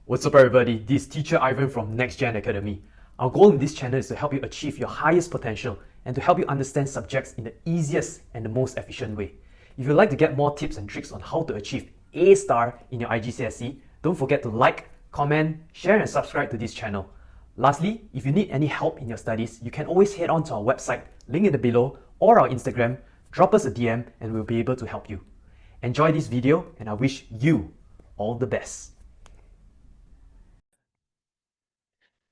What's up everybody, this is Teacher Ivan from NextGen Academy. Our goal in this channel is to help you achieve your highest potential and to help you understand subjects in the easiest and the most efficient way. If you'd like to get more tips and tricks on how to achieve A star in your IGCSE, don't forget to like, comment, share and subscribe to this channel. Lastly, if you need any help in your studies, you can always head on to our website, link in the below, or our Instagram, drop us a DM and we'll be able to help you. Enjoy this video and I wish you all the best.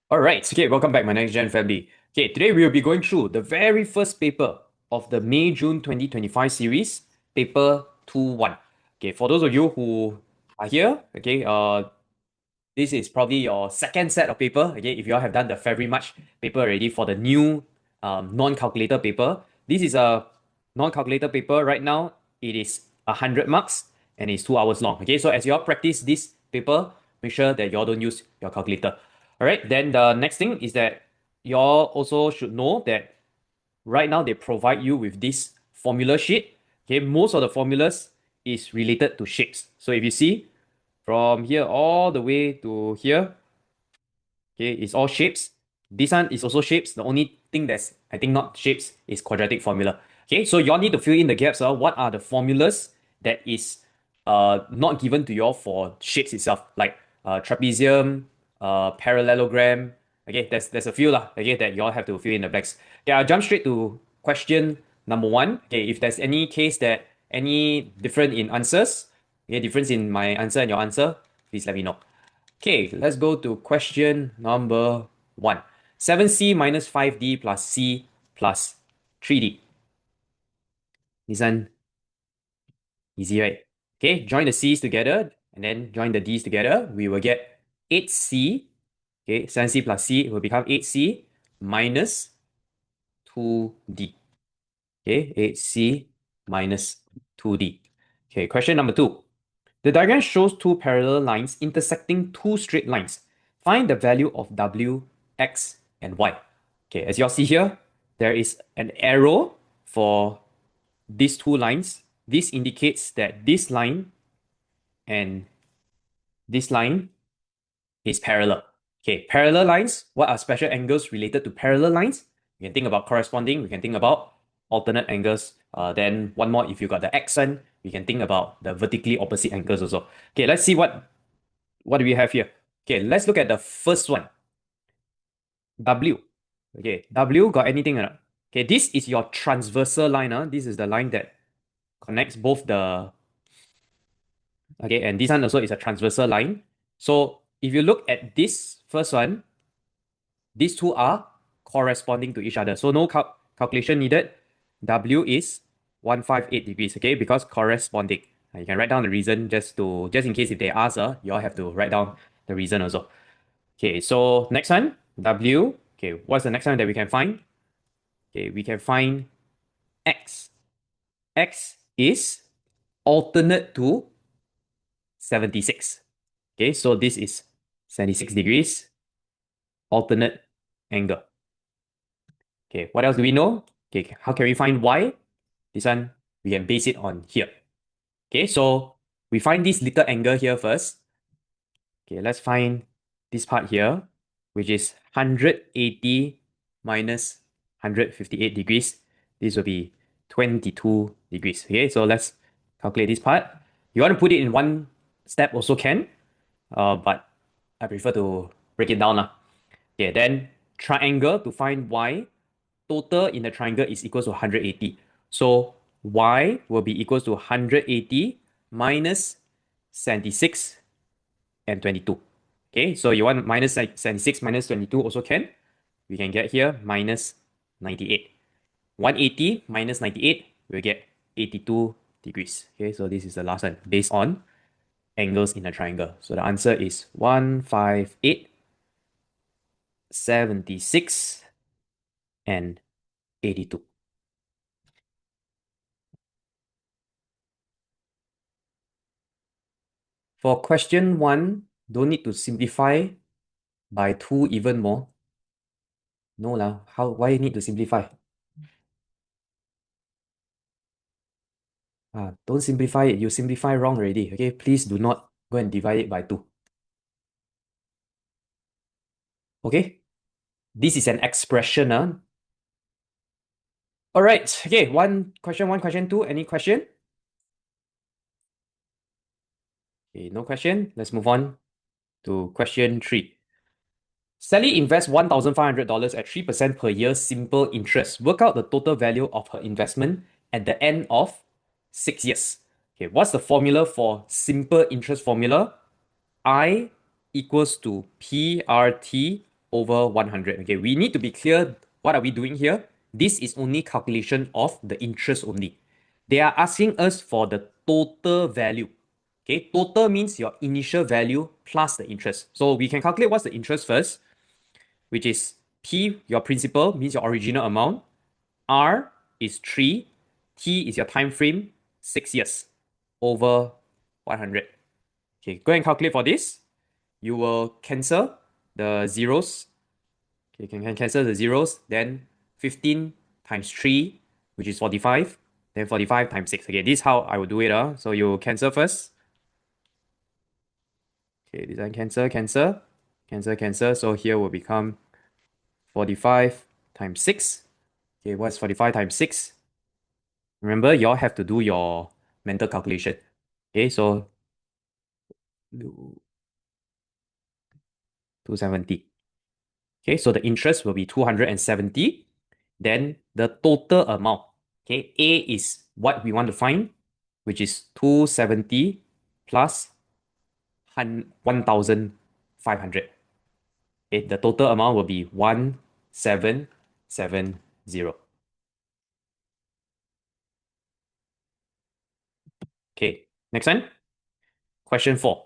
Alright, okay, welcome back my NextGen family. Okay, today we will be going through the very first paper of the May-June 2025 series, paper 2-1. Okay, for those of you who are here, okay, this is probably your second set of paper, okay, if you all have done the February-March paper already for the new non-calculator paper. This is a non-calculator paper. Right now, it is 100 marks and it's 2 hours long, okay? So as you all practice this paper, make sure that you all don't use your calculator. All right, then the next thing is that you all also should know that right now they provide you with this formula sheet. Okay, most of the formulas is related to shapes. So if you see from here all the way to here, okay, it's all shapes. This one is also shapes. The only thing that's, I think, not shapes is quadratic formula. Okay, so you all need to fill in the gaps. What are the formulas that is not given to you all for shapes itself, like trapezium, parallelogram. Okay, there's a few lah. Okay, that you all have to fill in the blanks. Okay, I'll jump straight to question number 1. Okay, if there's any case that any different in answers, okay, difference in my answer and your answer, please let me know. Okay, let's go to question number 1. 7c minus 5d plus c plus 3d. This one, easy, right? Okay, join the c's together and then join the d's together. We will get 8c. Okay, 7c plus c will become 8c minus 2d. Okay, 8c minus 2d. Okay, question number 2. The diagram shows two parallel lines intersecting two straight lines. Find the value of w, x, and y. Okay, as you all see here, there is an arrow for these two lines. This indicates that this line and this line is parallel. Okay, parallel lines, what are special angles related to parallel lines? We can think about corresponding, we can think about alternate angles. Then one more, if you got the accent, we can think about the vertically opposite angles also. Okay, let's see what do we have here. Okay, let's look at the first one. W. Okay, W got anything or not? Okay, this is your transversal line. This is the line that connects both the... Okay, and this one also is a transversal line. So if you look at this first one, these two are corresponding to each other. So no calculation needed. W is 158 degrees, okay, because corresponding. You can write down the reason just in case if they ask, you all have to write down the reason also. Okay, so next one, W. Okay, what's the next one that we can find? Okay, we can find X. X is alternate to 76. Okay, so this is 76 degrees, alternate angle. Okay, what else do we know? Okay, how can we find Y? This one, we can base it on here. Okay, so we find this little angle here first. Okay, let's find this part here, which is 180 minus 158 degrees. This will be 22 degrees. Okay, so let's calculate this part. You want to put it in one step also can, but I prefer to break it down. Okay, then triangle to find y. Total in the triangle is equals to 180. So y will be equals to 180 minus 76 and 22. Okay, so you want minus 76 minus 22 also can. We can get here minus 98. 180 minus 98, we'll get 82 degrees. Okay, so this is the last one based on angles in a triangle. So the answer is 158, 76, and 82. For question 1, don't need to simplify by 2 even more. No lah, why you need to simplify? Don't simplify it, you simplify wrong already. Okay, please do not go and divide it by 2. Okay, this is an expression. All right, okay, one question two. Any question? Okay, no question. Let's move on to question 3. Sally invests $1,500 at 3% per year simple interest. Work out the total value of her investment at the end of 6 years. Okay, what's the formula for simple interest formula? I equals to PRT over 100. Okay, we need to be clear what are we doing here. This is only calculation of the interest only. They are asking us for the total value. Okay, total means your initial value plus the interest. So we can calculate what's the interest first, which is P, your principal, means your original amount. R is 3. T is your time frame, 6 years, over 100. Okay, go and calculate for this. You will cancel the zeros. Okay, you can cancel the zeros. Then 15 times 3, which is 45. Then 45 times 6. Okay, this is how I will do it. So you cancel first. Okay, this one cancel. So here will become 45 times 6. Okay, what's 45 times 6? Remember, you all have to do your mental calculation. Okay, so 270. Okay, so the interest will be 270. Then the total amount. Okay, A is what we want to find, which is 270 plus 1,500. Okay, the total amount will be 1,770. Okay, next one. Question 4.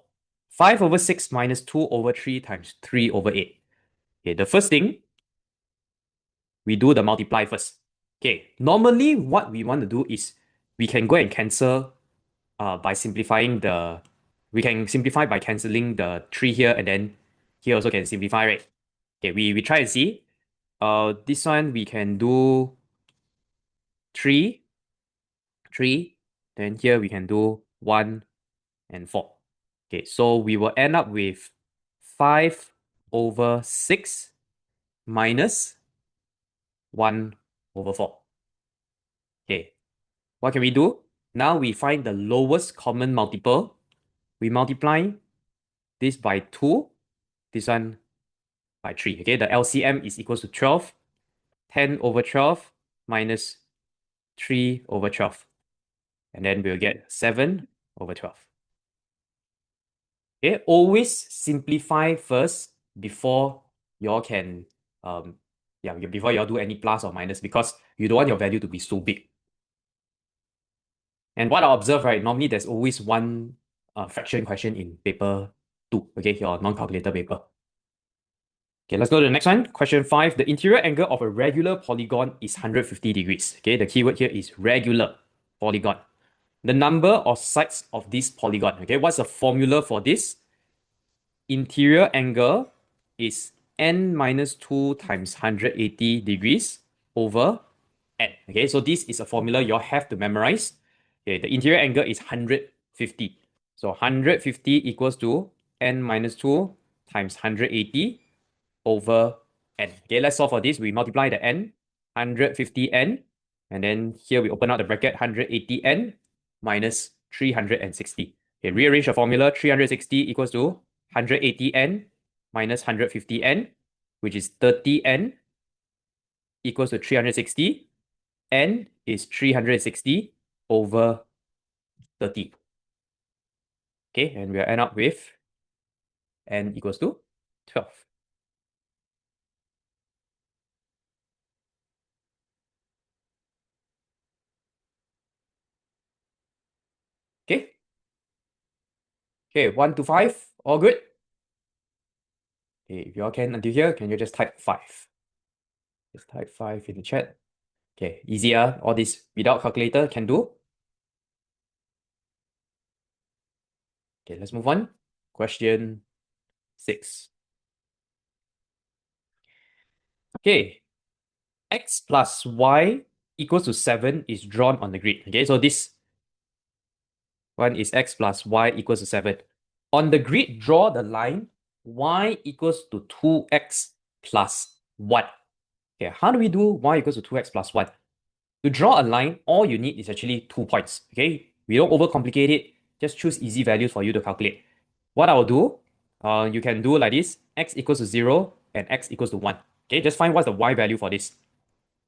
5 over 6 minus 2 over 3 times 3 over 8. Okay, the first thing, we do the multiply first. Okay, normally what we want to do is we can go and cancel by simplifying the, we can simplify by cancelling the 3 here, and then here also can simplify, right? Okay, we try and see. This one we can do 3, then here we can do 1 and 4. Okay, so we will end up with 5 over 6 minus 1 over 4. Okay, what can we do? Now we find the lowest common multiple. We multiply this by 2, this one by 3. Okay, the LCM is equals to 12. 10 over 12 minus 3 over 12. And then we'll get 7 over 12. Okay, always simplify first before y'all can, before y'all do any plus or minus, because you don't want your value to be so big. And what I observe, right, normally there's always one fraction question in paper 2, okay, your non-calculator paper. Okay, let's go to the next one. Question 5. The interior angle of a regular polygon is 150 degrees. Okay, the keyword here is regular polygon. The number of sides of this polygon. Okay, what's the formula for this? Interior angle is n minus 2 times 180 degrees over n. Okay, so this is a formula you have to memorize. Okay, the interior angle is 150. So 150 equals to n minus 2 times 180 over n. Okay, let's solve for this. We multiply the n, 150n, and then here we open out the bracket, 180n minus 360. Okay, rearrange the formula. 360 equals to 180n minus 150n, which is 30n equals to 360. N is 360 over 30. Okay, and we'll end up with n equals to 12. Okay. Okay, 1 to 5, all good? Okay, if y'all can until here, can you just type 5? Just type 5 in the chat. Okay, easier. All this without calculator can do. Okay, let's move on. Question 6. Okay, x plus y equals to 7 is drawn on the grid. Okay, so this one is x plus y equals to 7. On the grid, draw the line y equals to 2x plus 1. Okay, how do we do y equals to 2x plus 1? To draw a line, all you need is actually 2 points. Okay, we don't overcomplicate it. Just choose easy values for you to calculate. What I'll do, you can do like this: x equals to 0 and x equals to 1. Okay, just find what's the y value for this.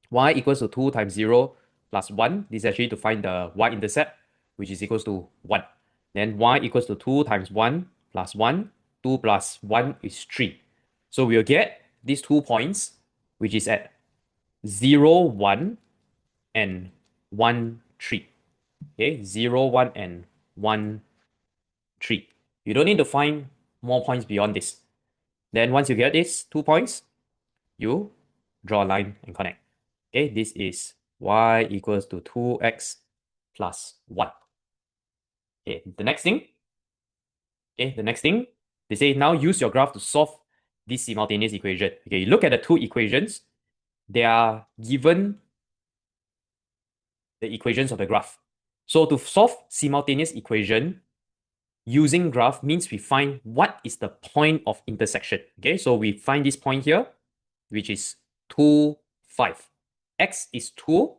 Y equals to 2 times 0 plus 1. This is actually to find the y-intercept, which is equals to 1. Then y equals to 2 times 1 plus 1. 2 plus 1 is 3. So we'll get these 2 points, which is at 0, 1, and 1, 3. Okay, 0, 1, and 1, 3. You don't need to find more points beyond this. Then once you get this 2 points, you draw a line and connect. Okay, this is y equals to 2x plus 1. Okay, the next thing, they say now use your graph to solve this simultaneous equation. Okay, you look at the two equations, they are given the equations of the graph. So to solve simultaneous equation, using graph means we find what is the point of intersection. Okay, so we find this point here, which is 2, 5. X is 2,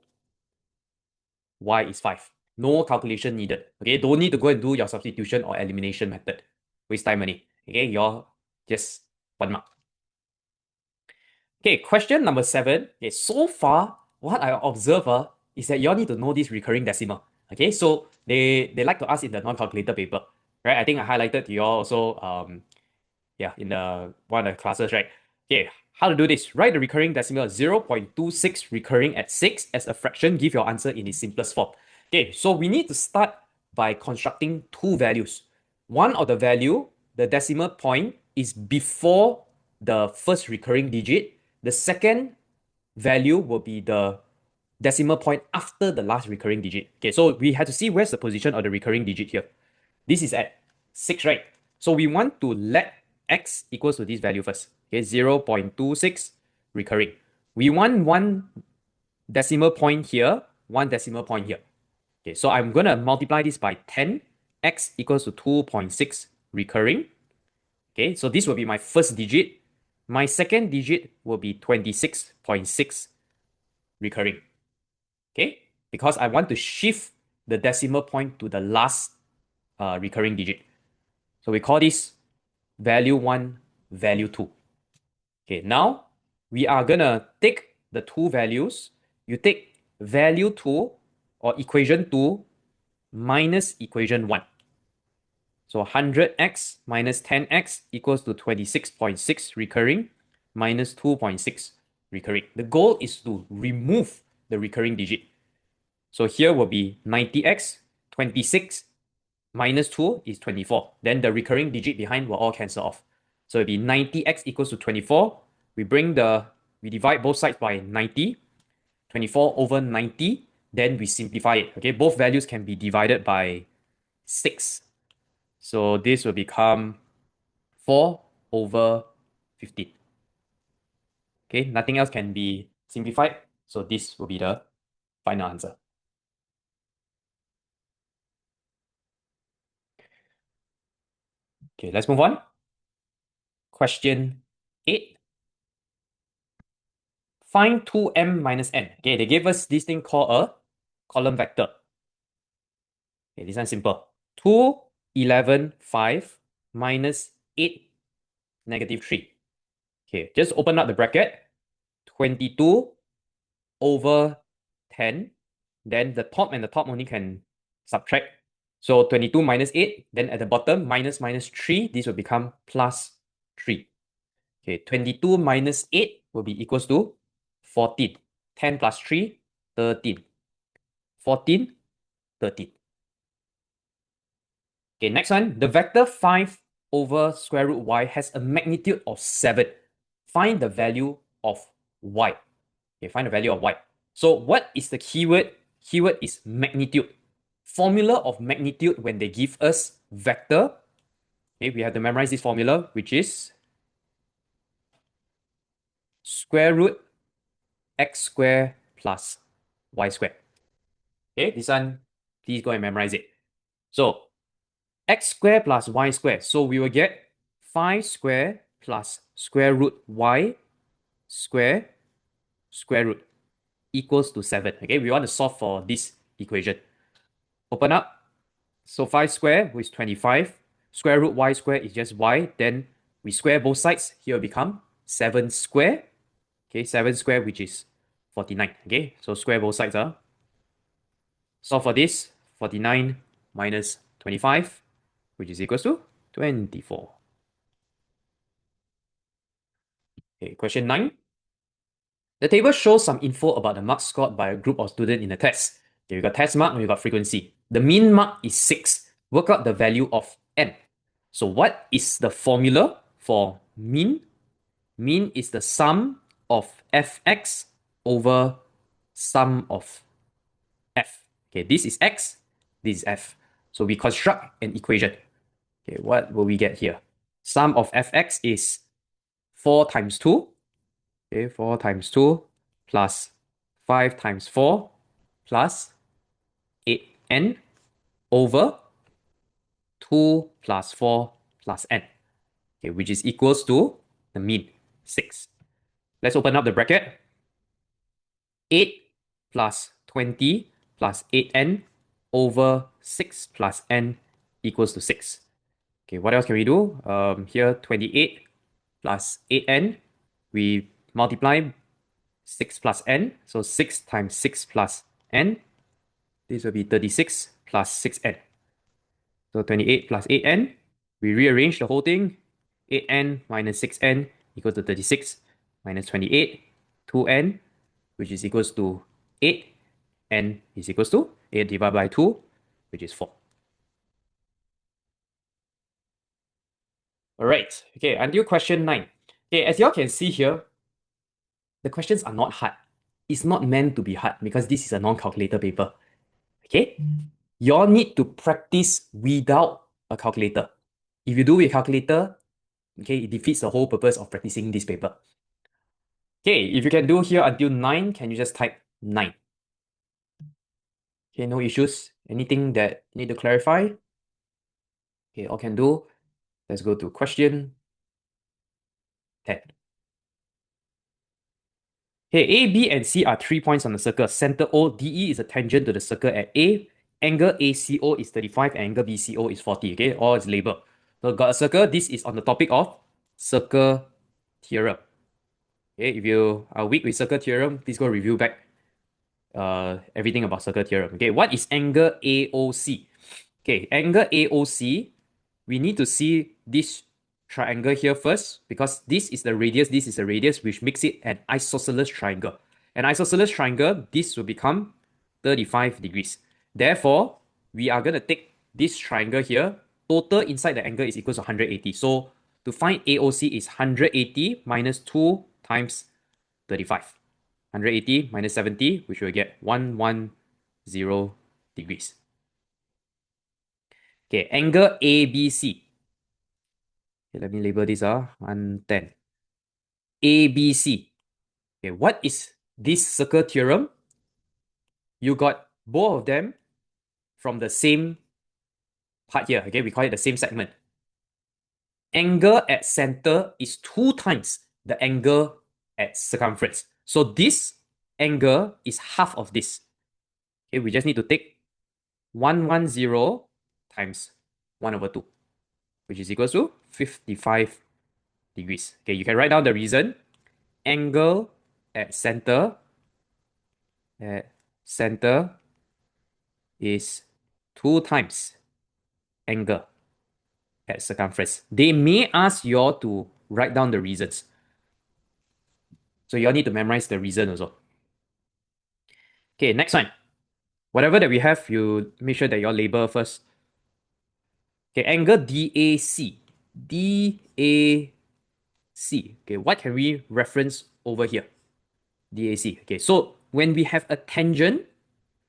y is 5. No calculation needed. Okay, don't need to go and do your substitution or elimination method. Waste time money. Okay, you're just 1 mark. Okay, question number 7. Okay, so far, what I observe is that you all need to know this recurring decimal. Okay, so they like to ask in the non-calculator paper, right? I think I highlighted to you all also, in the one of the classes, right? Okay, how to do this? Write the recurring decimal 0.26 recurring at 6 as a fraction. Give your answer in its simplest form. Okay, so we need to start by constructing two values. One of the value, the decimal point, is before the first recurring digit. The second value will be the decimal point after the last recurring digit. Okay, so we have to see where's the position of the recurring digit here. This is at 6, right? So we want to let x equals to this value first. Okay, 0.26 recurring. We want one decimal point here, one decimal point here. Okay, so I'm going to multiply this by 10. X equals to 2.6 recurring. Okay, so this will be my first digit. My second digit will be 26.6 recurring. Okay, because I want to shift the decimal point to the last recurring digit. So we call this value 1, value 2. Okay, now we are going to take the two values. You take value 2 or equation 2 minus equation 1. So 100x minus 10x equals to 26.6 recurring minus 2.6 recurring. The goal is to remove the recurring digit. So here will be 90x, 26 minus 2 is 24. Then the recurring digit behind will all cancel off. So it'll be 90x equals to 24. We divide both sides by 90. 24 over 90. Then we simplify it. Okay, both values can be divided by 6. So this will become 4 over 15. Okay, nothing else can be simplified. So this will be the final answer. Okay, let's move on. Question 8. Find 2m minus n. Okay, they gave us this thing called a column vector. Okay, this one's simple. 2, 11, 5 minus 8, negative 3. Okay, just open up the bracket. 22 over 10. Then the top and the top only can subtract. So 22 minus 8. Then at the bottom, minus 3. This will become plus 3. Okay, 22 minus 8 will be equals to 14. 10 plus 3, 13. 14, 13. Okay, next one. The vector 5 over square root y has a magnitude of 7. Find the value of y. Okay, find the value of y. So what is the keyword? Keyword is magnitude. Formula of magnitude when they give us vector. Okay, we have to memorize this formula, which is square root x squared plus y squared. Okay, this one, please go and memorize it. So x squared plus y squared. So we will get 5 squared plus square root y square root equals to 7. Okay, we want to solve for this equation. Open up. So 5 square is 25. Square root y square is just y. Then we square both sides. Here will become 7 square. Okay, 7 square, which is 49. Okay, so square both sides. Solve for this. 49 minus 25, which is equals to 24. Okay, question 9. The table shows some info about the marks scored by a group of students in the test. Okay, we got test mark and we got frequency. The mean mark is 6. Work out the value of n. So what is the formula for mean? Mean is the sum of fx over sum of f. Okay, this is x, this is f. So we construct an equation. Okay, what will we get here? Sum of fx is 4 times 2. Okay, 4 times 2 plus 5 times 4 plus 8n over 2 plus 4 plus n. Okay, which is equals to the mean, 6. Let's open up the bracket. 8 plus 20 plus 8n over 6 plus n equals to 6. Okay, what else can we do? Here, 28 plus 8n, we multiply 6 plus n, so 6 times 6 plus n, this will be 36 plus 6n. So 28 plus 8n, we rearrange the whole thing, 8n minus 6n equals to 36 minus 28, 2n, which is equals to 8, n is equals to 8 divided by 2, which is 4. Alright, okay, until question 9. Okay, as y'all can see here, the questions are not hard. It's not meant to be hard because this is a non-calculator paper. Okay? Y'all need to practice without a calculator. If you do with calculator, okay, it defeats the whole purpose of practicing this paper. Okay, if you can do here until 9, can you just type 9? Okay, no issues. Anything that you need to clarify? Okay, all can do. Let's go to question 10. Okay, A, B, and C are 3 points on the circle. Center O, DE is a tangent to the circle at A. Angle ACO is 35, angle BCO is 40. Okay, all is labeled. So got a circle. This is on the topic of circle theorem. Okay, if you are weak with circle theorem, please go review back everything about circle theorem. Okay, what is angle AOC? Okay, angle AOC, we need to see this triangle here first because this is the radius, this is the radius, which makes it an isosceles triangle. An isosceles triangle, this will become 35 degrees. Therefore, we are going to take this triangle here. Total inside the angle is equal to 180. So to find AOC is 180 minus 2 times 35. 180 minus 70, which will get 110 degrees. Okay, angle ABC. Okay, let me label this 110. ABC. Okay, what is this circle theorem? You got both of them from the same part here. Okay, we call it the same segment. Angle at center is 2 times the angle at circumference. So this angle is half of this. Okay, we just need to take 110 times 1 over 2, which is equal to 55 degrees. Okay, you can write down the reason. Angle at center is 2 times angle at circumference. They may ask you all to write down the reasons. So you all need to memorize the reason also. Okay, next one. Whatever that we have, you make sure that you all label first. Okay, angle DAC. DAC. Okay, what can we reference over here? DAC. Okay, so when we have a tangent,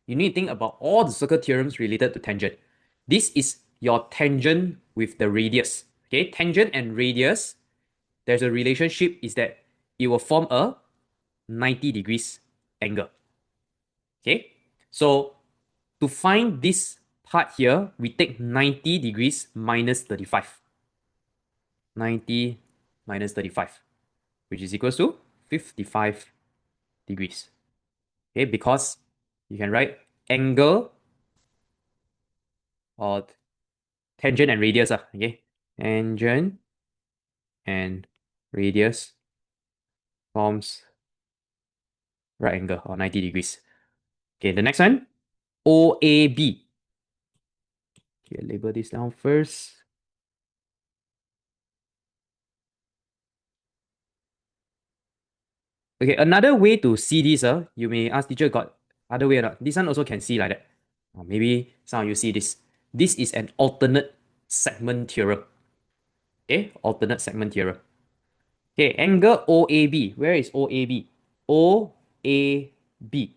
you need to think about all the circle theorems related to tangent. This is your tangent with the radius. Okay, tangent and radius, there's a relationship is that it will form a 90 degrees angle. Okay, so to find this part here, we take 90 degrees minus 35. 90 minus 35, which is equals to 55 degrees. Okay, because you can write angle or tangent and radius. Okay, tangent and radius forms right angle or 90 degrees. Okay, the next one, OAB. Okay, label this down first. Okay, another way to see this, you may ask teacher, got other way or not? This one also can see like that. Or maybe some of you see this. This is an alternate segment theorem. Okay, alternate segment theorem. Okay, angle OAB. Where is OAB? OAB.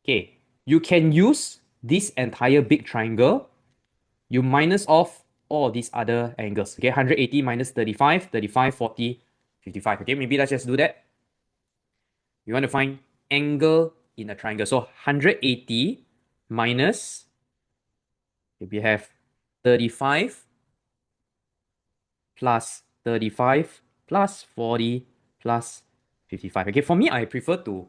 Okay, you can use this entire big triangle. You minus off all these other angles. Okay, 180 minus 35, 35, 40, 55. Okay, maybe let's just do that. You want to find angle in a triangle. So 180 minus, if you have 35 plus 35 plus 40 plus 55. Okay, for me, I prefer to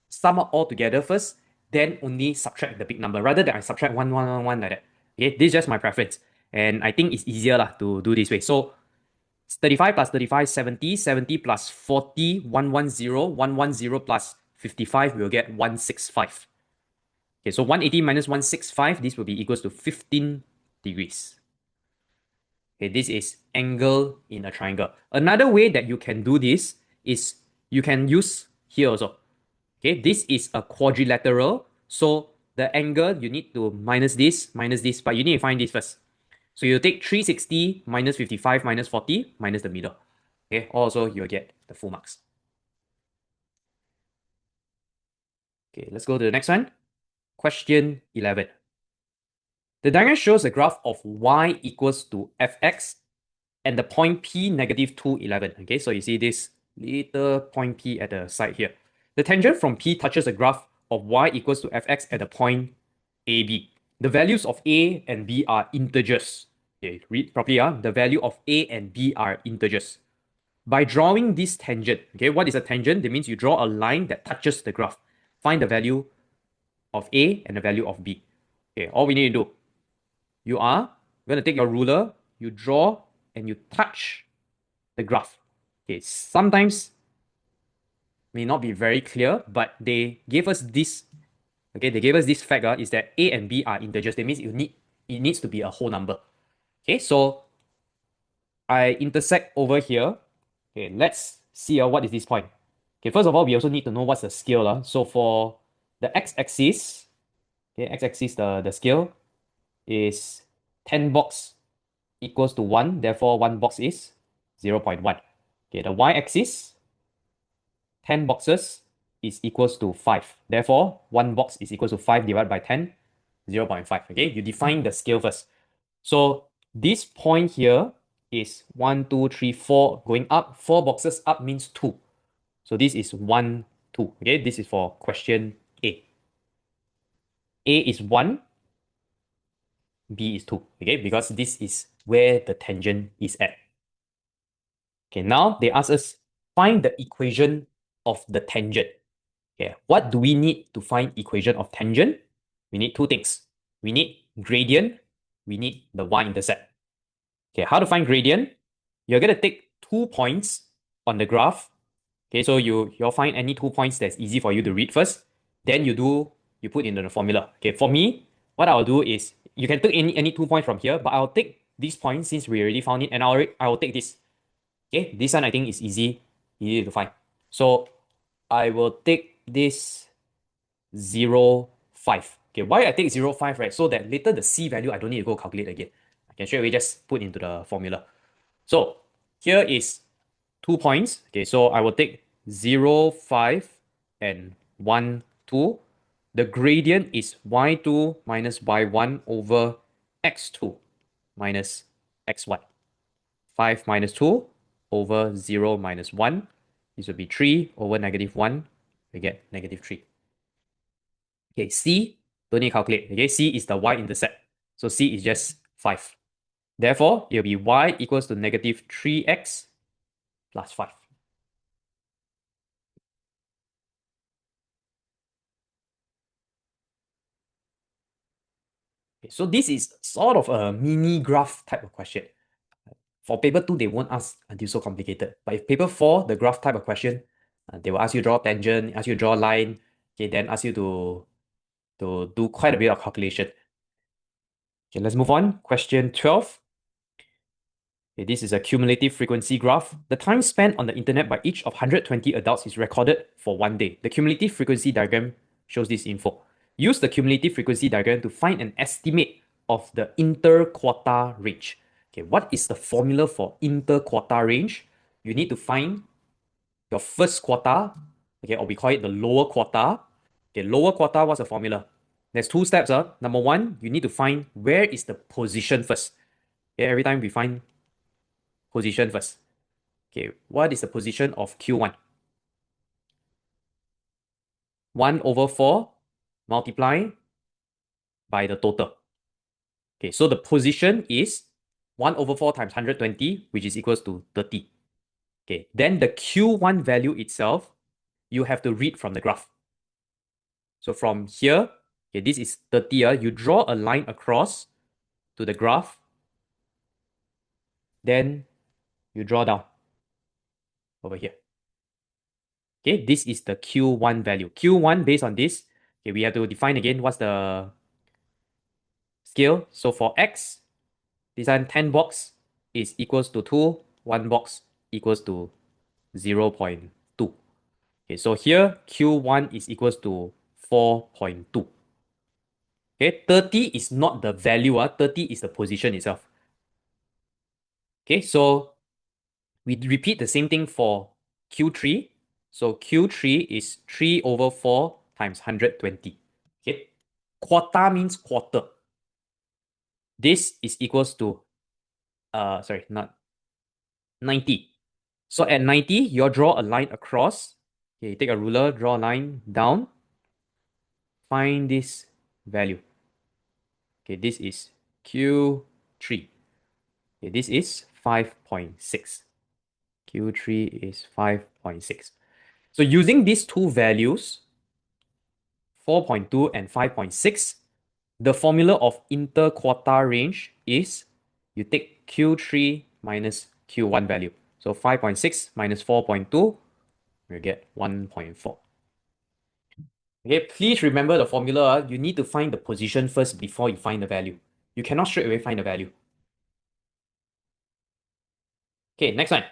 sum up all together first, then only subtract the big number, rather than I subtract 1, 1, 1, 1 like that. Okay, this is just my preference. And I think it's easier to do this way. So 35 plus 35, 70, 70 plus 40, 110, 110 plus 55, we'll get 165. Okay, so 180 minus 165, this will be equals to 15 degrees. Okay, this is angle in a triangle. Another way that you can do this is you can use here also. Okay, this is a quadrilateral. So the angle, you need to minus this, but you need to find this first. So you take 360 minus 55 minus 40 minus the middle. Okay, also you'll get the full marks. Okay, let's go to the next one. Question 11. The diagram shows a graph of y equals to fx and the point p negative 2, 11. Okay, so you see this little point p at the side here. The tangent from p touches a graph of y equals to fx at the point AB. The values of a and b are integers. Okay, read properly. The value of a and b are integers. By drawing this tangent, okay, what is a tangent? That means you draw a line that touches the graph. Find the value of a and the value of b. Okay, all we need to do, you are going to take your ruler, you draw, and you touch the graph. Okay, sometimes may not be very clear, but they gave us this. Okay, they gave us this fact is that a and b are integers. That means it needs to be a whole number. Okay, so I intersect over here. Okay, let's see what is this point. Okay, first of all, we also need to know what's the scale. So for the x-axis, okay, x-axis, the scale is 10 box equals to 1. Therefore, 1 box is 0.1. Okay, the y-axis, 10 boxes is equals to 5. Therefore, 1 box is equals to 5 divided by 10, 0.5. Okay, you define the scale first. So this point here is 1, 2, 3, 4 going up. 4 boxes up means 2. So this is 1, 2. Okay, this is for question A. A is 1, B is 2. Okay, because this is where the tangent is at. Okay, now they ask us find the equation of the tangent. Okay, what do we need to find equation of tangent? We need two things. We need gradient. We need the y-intercept. Okay, how to find gradient? You're going to take 2 points on the graph. Okay, so you'll find any 2 points that's easy for you to read first. Then you put into the formula. Okay, for me, what I'll do is, you can take any 2 points from here, but I'll take this point since we already found it, and I will take this. Okay, this one I think is easy to find. So I will take this 0, 5. Okay, why I take 0, 5, right? So that later the C value, I don't need to go calculate again. I can straight away just put into the formula. So here is 2 points. Okay, so I will take 0, 5 and 1, 2. The gradient is y2 minus y1 over x2 minus x1. 5 minus 2 over 0 minus 1. This will be 3 over negative 1. We get negative 3. Okay, C, don't need to calculate. Okay, C is the y-intercept. So C is just 5. Therefore, it will be y equals to negative 3x plus 5. Okay, so this is sort of a mini graph type of question. For paper 2, they won't ask until so complicated. But if paper 4, the graph type of question, they will ask you draw tangent, ask you draw line, okay, then ask you to do quite a bit of calculation. Okay, let's move on. Question 12. Okay, this is a cumulative frequency graph. The time spent on the internet by each of 120 adults is recorded for 1 day. The cumulative frequency diagram shows this info. Use the cumulative frequency diagram to find an estimate of the inter-quartile range. Okay, what is the formula for inter-quartile range? You need to find your first quartile, okay, or we call it the lower quartile. Okay, lower quartile, what's the formula? There's 2 steps. Number 1, you need to find where is the position first. Okay, every time we find position first. Okay, what is the position of Q1? 1 over 4 multiplied by the total. Okay, so the position is 1 over 4 times 120, which is equals to 30. Okay, then the Q1 value itself, you have to read from the graph. So from here, okay, this is 30. You draw a line across to the graph. Then you draw down over here. Okay, this is the Q1 value. Q1, based on this, okay, we have to define again what's the scale. So for X, this one 10 box is equals to 2, 1 box equals to 0.2. Okay, so here Q1 is equals to 4.2. Okay, 30 is not the value, 30 is the position itself. Okay, so we repeat the same thing for Q3. So Q3 is 3 over 4 times 120. Okay, quarter means quarter. This is equals to, sorry, not 90. So at 90, you draw a line across. Okay, take a ruler, draw a line down. Find this value. Okay, this is Q3. Okay, this is 5.6. Q3 is 5.6. So using these two values, 4.2 and 5.6, the formula of interquartile range is you take Q3 minus Q1 value. So 5.6 minus 4.2, you get 1.4. Okay, please remember the formula. You need to find the position first before you find the value. You cannot straight away find the value. Okay, next one.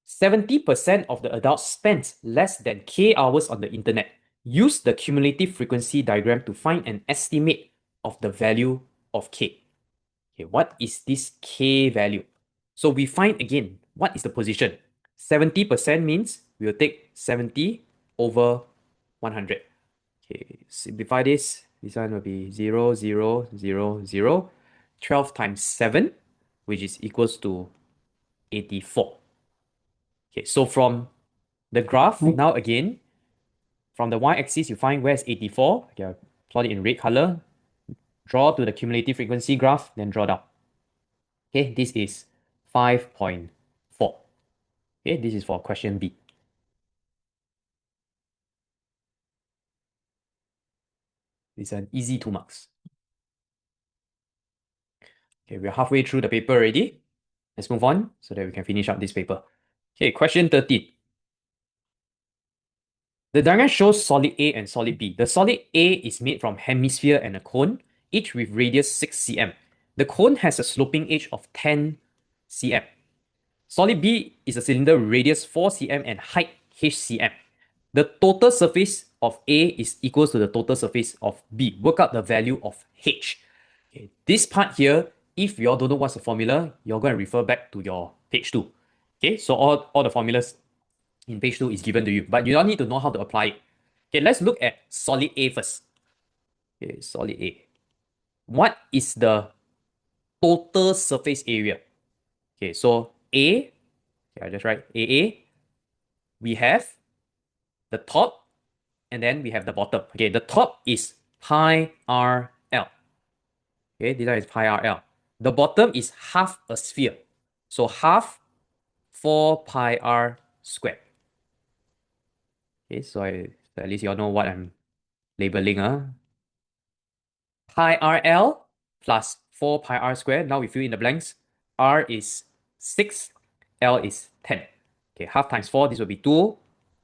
70% of the adults spent less than K hours on the internet. Use the cumulative frequency diagram to find an estimate of the value of K. Okay, what is this K value? So we find again, what is the position? 70% means we will take 70 over 100. Okay, simplify this. This one will be 0, 0, 0, 0. 12 times 7, which is equals to 84. Okay, so from the graph, now again, from the y-axis, you find where's 84. Okay, I'll plot it in red color. Draw to the cumulative frequency graph, then draw down. Okay, this is 5.4. Okay, this is for question B. It's an easy 2 marks. Okay, we're halfway through the paper already. Let's move on so that we can finish up this paper. Okay, question 13. The diagram shows solid A and solid B. The solid A is made from hemisphere and a cone, each with radius 6 cm. The cone has a sloping edge of 10 cm. Solid B is a cylinder with radius 4 cm and height h cm. The total surface of A is equals to the total surface of B. Work out the value of h. Okay, this part here, if you all don't know what's the formula, you're going to refer back to your page 2. Okay, so all the formulas in page 2 is given to you, but you don't need to know how to apply it. Okay, let's look at solid A first. Okay, solid A. What is the total surface area? Okay, so A, okay, I just write AA. We have the top, and then we have the bottom. Okay, the top is pi r l. Okay, this one is pi r l. The bottom is half a sphere. So half 4 pi r squared. Okay, so at least you all know what I'm labeling. Pi r l plus 4 pi r squared. Now we fill in the blanks. R is 6, L is 10. Okay, half times 4, this will be 2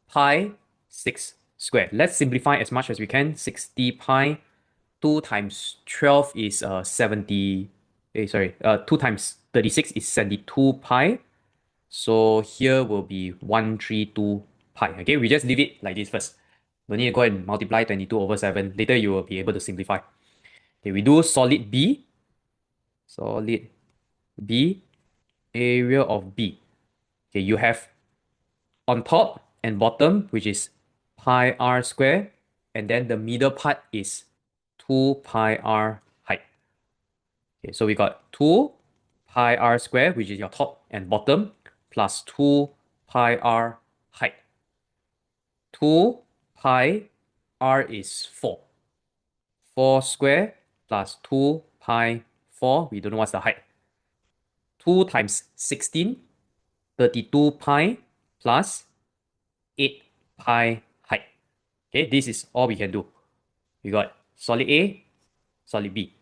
pi 6 squared. Let's simplify as much as we can. 60 pi, 2 times 12 is 2 times 36 is 72 pi. So here will be 132 pi. Okay, we just leave it like this first. Don't need to go and multiply 22 over 7. Later you will be able to simplify. Okay, we do solid B. Solid B, area of B. Okay, you have on top and bottom, which is pi r squared, and then the middle part is 2 pi r height. Okay, so we got 2 pi r squared, which is your top and bottom, plus 2 pi r height. 2 pi r is 4. 4 square plus 2 pi 4, we don't know what's the height. 2 times 16, 32 pi plus 8 pi height. Okay, this is all we can do. We got solid A, solid B.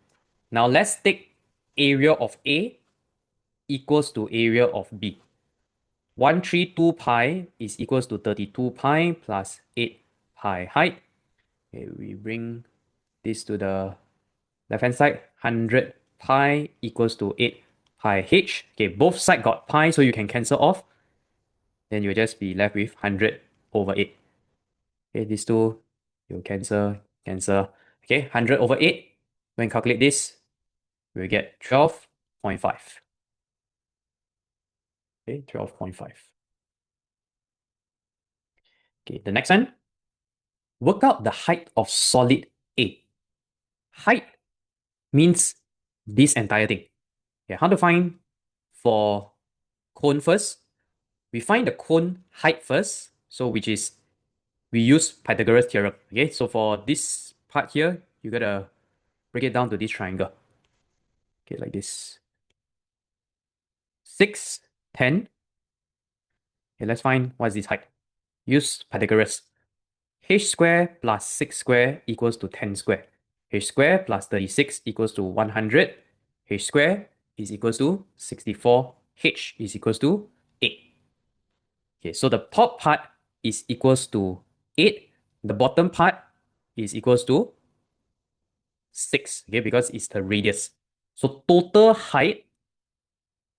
Now let's take area of A equals to area of B. 132 pi is equals to 32 pi plus 8 pi height. Okay, we bring this to the left-hand side. 100 pi equals to 8 pi h. Okay, both sides got pi, so you can cancel off. Then you'll just be left with 100 over 8. Okay, these two, you cancel. Okay, 100 over 8. When calculate this, we'll get 12.5. Okay, 12.5. Okay, the next one. Work out the height of solid A. Height means this entire thing. Okay, how to find for cone first? We find the cone height first, so which is we use Pythagoras theorem. Okay, so for this part here, you gotta break it down to this triangle. Okay, like this. 6, 10. Okay, let's find what is this height. Use Pythagoras. H square plus 6 square equals to 10 square. H square plus 36 equals to 100. H square is equals to 64. H is equals to 8. Okay, so the top part is equals to 8. The bottom part is equals to 6. Okay, because it's the radius. So total height,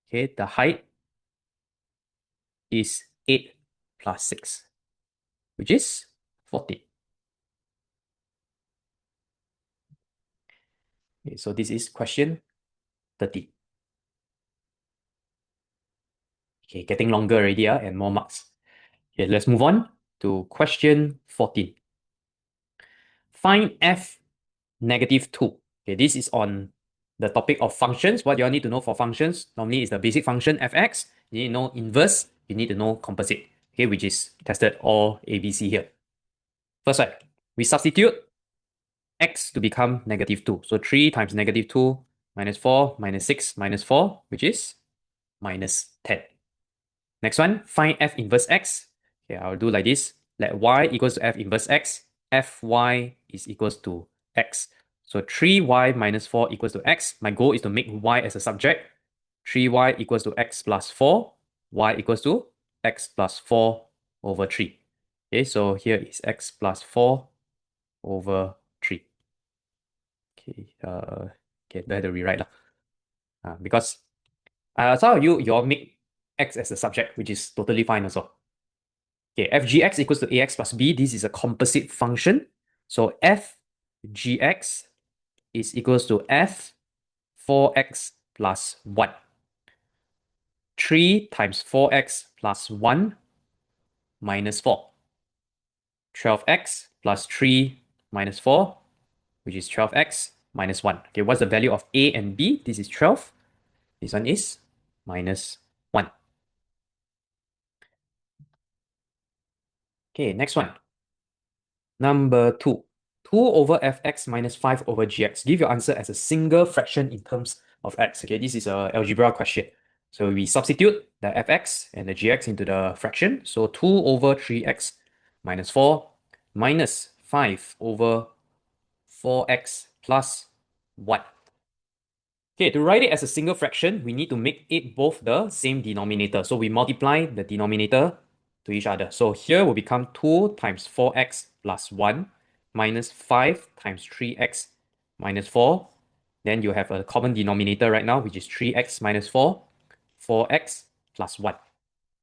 okay, the height is 8 plus 6, which is 14. Okay, so this is question 30. Okay, getting longer already and more marks. Okay, let's move on to question 14. Find f negative 2. Okay, this is on the topic of functions. What you all need to know for functions normally is the basic function fx. You need to know inverse. You need to know composite. Okay, which is tested all ABC here. First one, we substitute x to become negative 2. So 3 times negative 2 minus 4 minus 6 minus 4, which is minus 10. Next one, find f inverse x. Okay, I'll do like this. Let y equals to f inverse x. Fy is equals to x. So 3y minus 4 equals to x. My goal is to make y as a subject. 3y equals to x plus 4. Y equals to x plus 4 over 3. Okay, so here is x plus 4 over 3. Okay, don't have to rewrite lah. Because some of you all make x as a subject, which is totally fine also. Okay, fgx equals to ax plus b. This is a composite function. So fgx is equals to f 4x plus 1. 3 times 4x plus 1 minus 4. 12x plus 3 minus 4, which is 12x minus 1. Okay, what's the value of a and b? This is 12. This one is minus 1. Okay, next one. Number 2. 2 over fx minus 5 over gx. Give your answer as a single fraction in terms of x. Okay, this is an algebra question. So we substitute the fx and the gx into the fraction. So 2 over 3x minus 4 minus 5 over 4x plus 1. Okay, to write it as a single fraction, we need to make it both the same denominator. So we multiply the denominator to each other. So here will become 2 times 4x plus 1 minus 5 times 3x minus 4. Then you have a common denominator right now, which is 3x minus 4, 4x plus 1.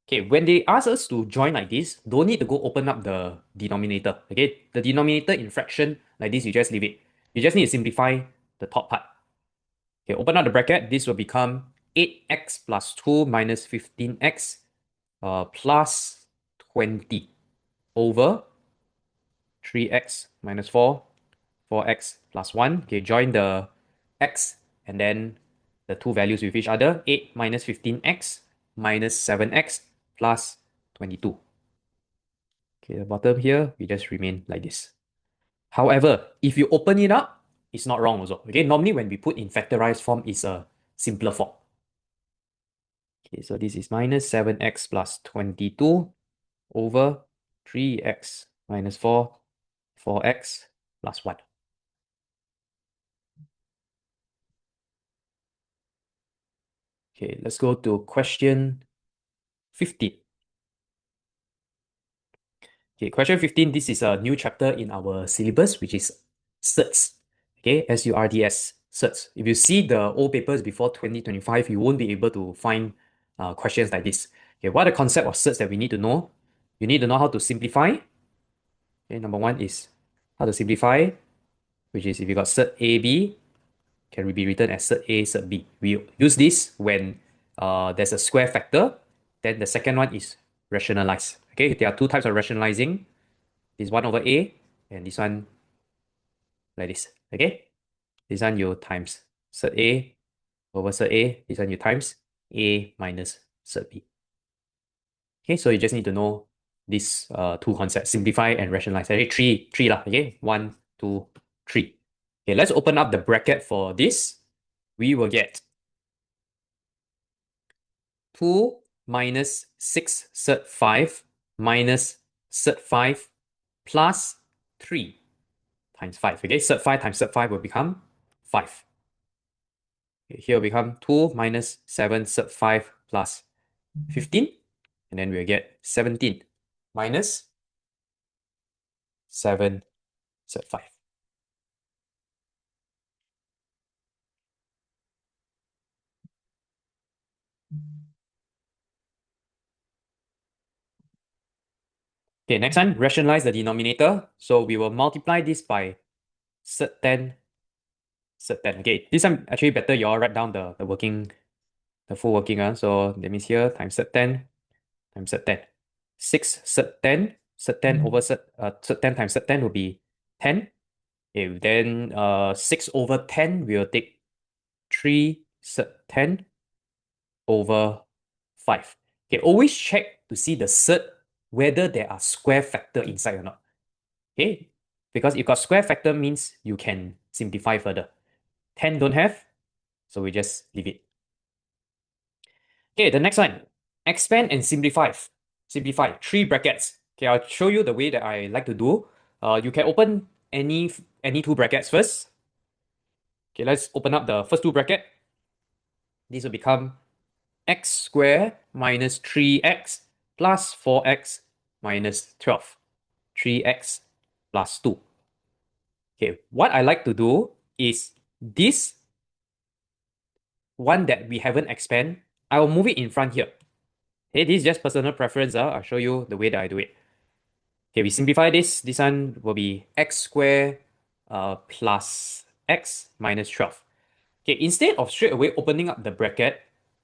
Okay, when they ask us to join like this, don't need to go open up the denominator. Okay, the denominator in fraction like this, you just leave it. You just need to simplify the top part. Okay, open up the bracket. This will become 8x plus 2 minus 15x plus 20 over 3x minus 4, 4x plus 1. Okay, join the x and then the two values with each other. 8 minus 15x minus 7x plus 22. Okay, the bottom here, we just remain like this. However, if you open it up, it's not wrong also. Okay, normally when we put in factorized form, it's a simpler form. Okay, so this is minus 7x plus 22 over 3x minus 4, 4x plus 1. Okay, let's go to question 15. Okay, question 15, this is a new chapter in our syllabus, which is Surds. Okay, SURDS, Surds. If you see the old papers before 2025, you won't be able to find questions like this. Okay, what are the concept of Surds that we need to know? You need to know how to simplify. Okay, number one is how to simplify, which is if you got Surd AB, can be written as Surd A, Surd B. We use this when there's a square factor. Then the second one is rationalize. Okay, there are two types of rationalizing. This 1 over A and this one like this. Okay, this one you times Surd A over Surd A. This one you times A minus Surd B. Okay, so you just need to know these two concepts, simplify and rationalize. Actually, three lah. Okay, 1, 2, 3. Okay, let's open up the bracket for this. We will get 2 minus 6 Surd 5 minus Surd 5 plus 3 times 5. Okay, Surd 5 times Surd 5 will become 5. Okay, here will become 2 minus 7 Surd 5 plus 15. And then we'll get 17 minus 7 Surd 5. Okay, next one, rationalize the denominator. So we will multiply this by Surd 10, Surd 10. Okay, this time actually better you all write down the full working. So that means here times Surd 10 times Surd 10. 6 Surd 10, Surd 10 over Surd 10 times Surd 10 will be 10. Okay, then 6 over 10, we will take 3 Surd 10 over 5. Okay, always check to see the surd whether there are square factor inside or not. Okay, because if got square factor means you can simplify further. 10 don't have, so we just leave it. Okay, the next one, expand and simplify. Simplify, 3 brackets. Okay, I'll show you the way that I like to do. You can open any 2 brackets first. Okay, let's open up the first 2 bracket. This will become x squared minus 3x plus 4x minus 12. 3x plus 2. Okay, what I like to do is this one that we haven't expand, I will move it in front here. Okay, this is just personal preference. I'll show you the way that I do it. Okay, we simplify this. This one will be x squared plus x minus 12. Okay, instead of straight away opening up the bracket,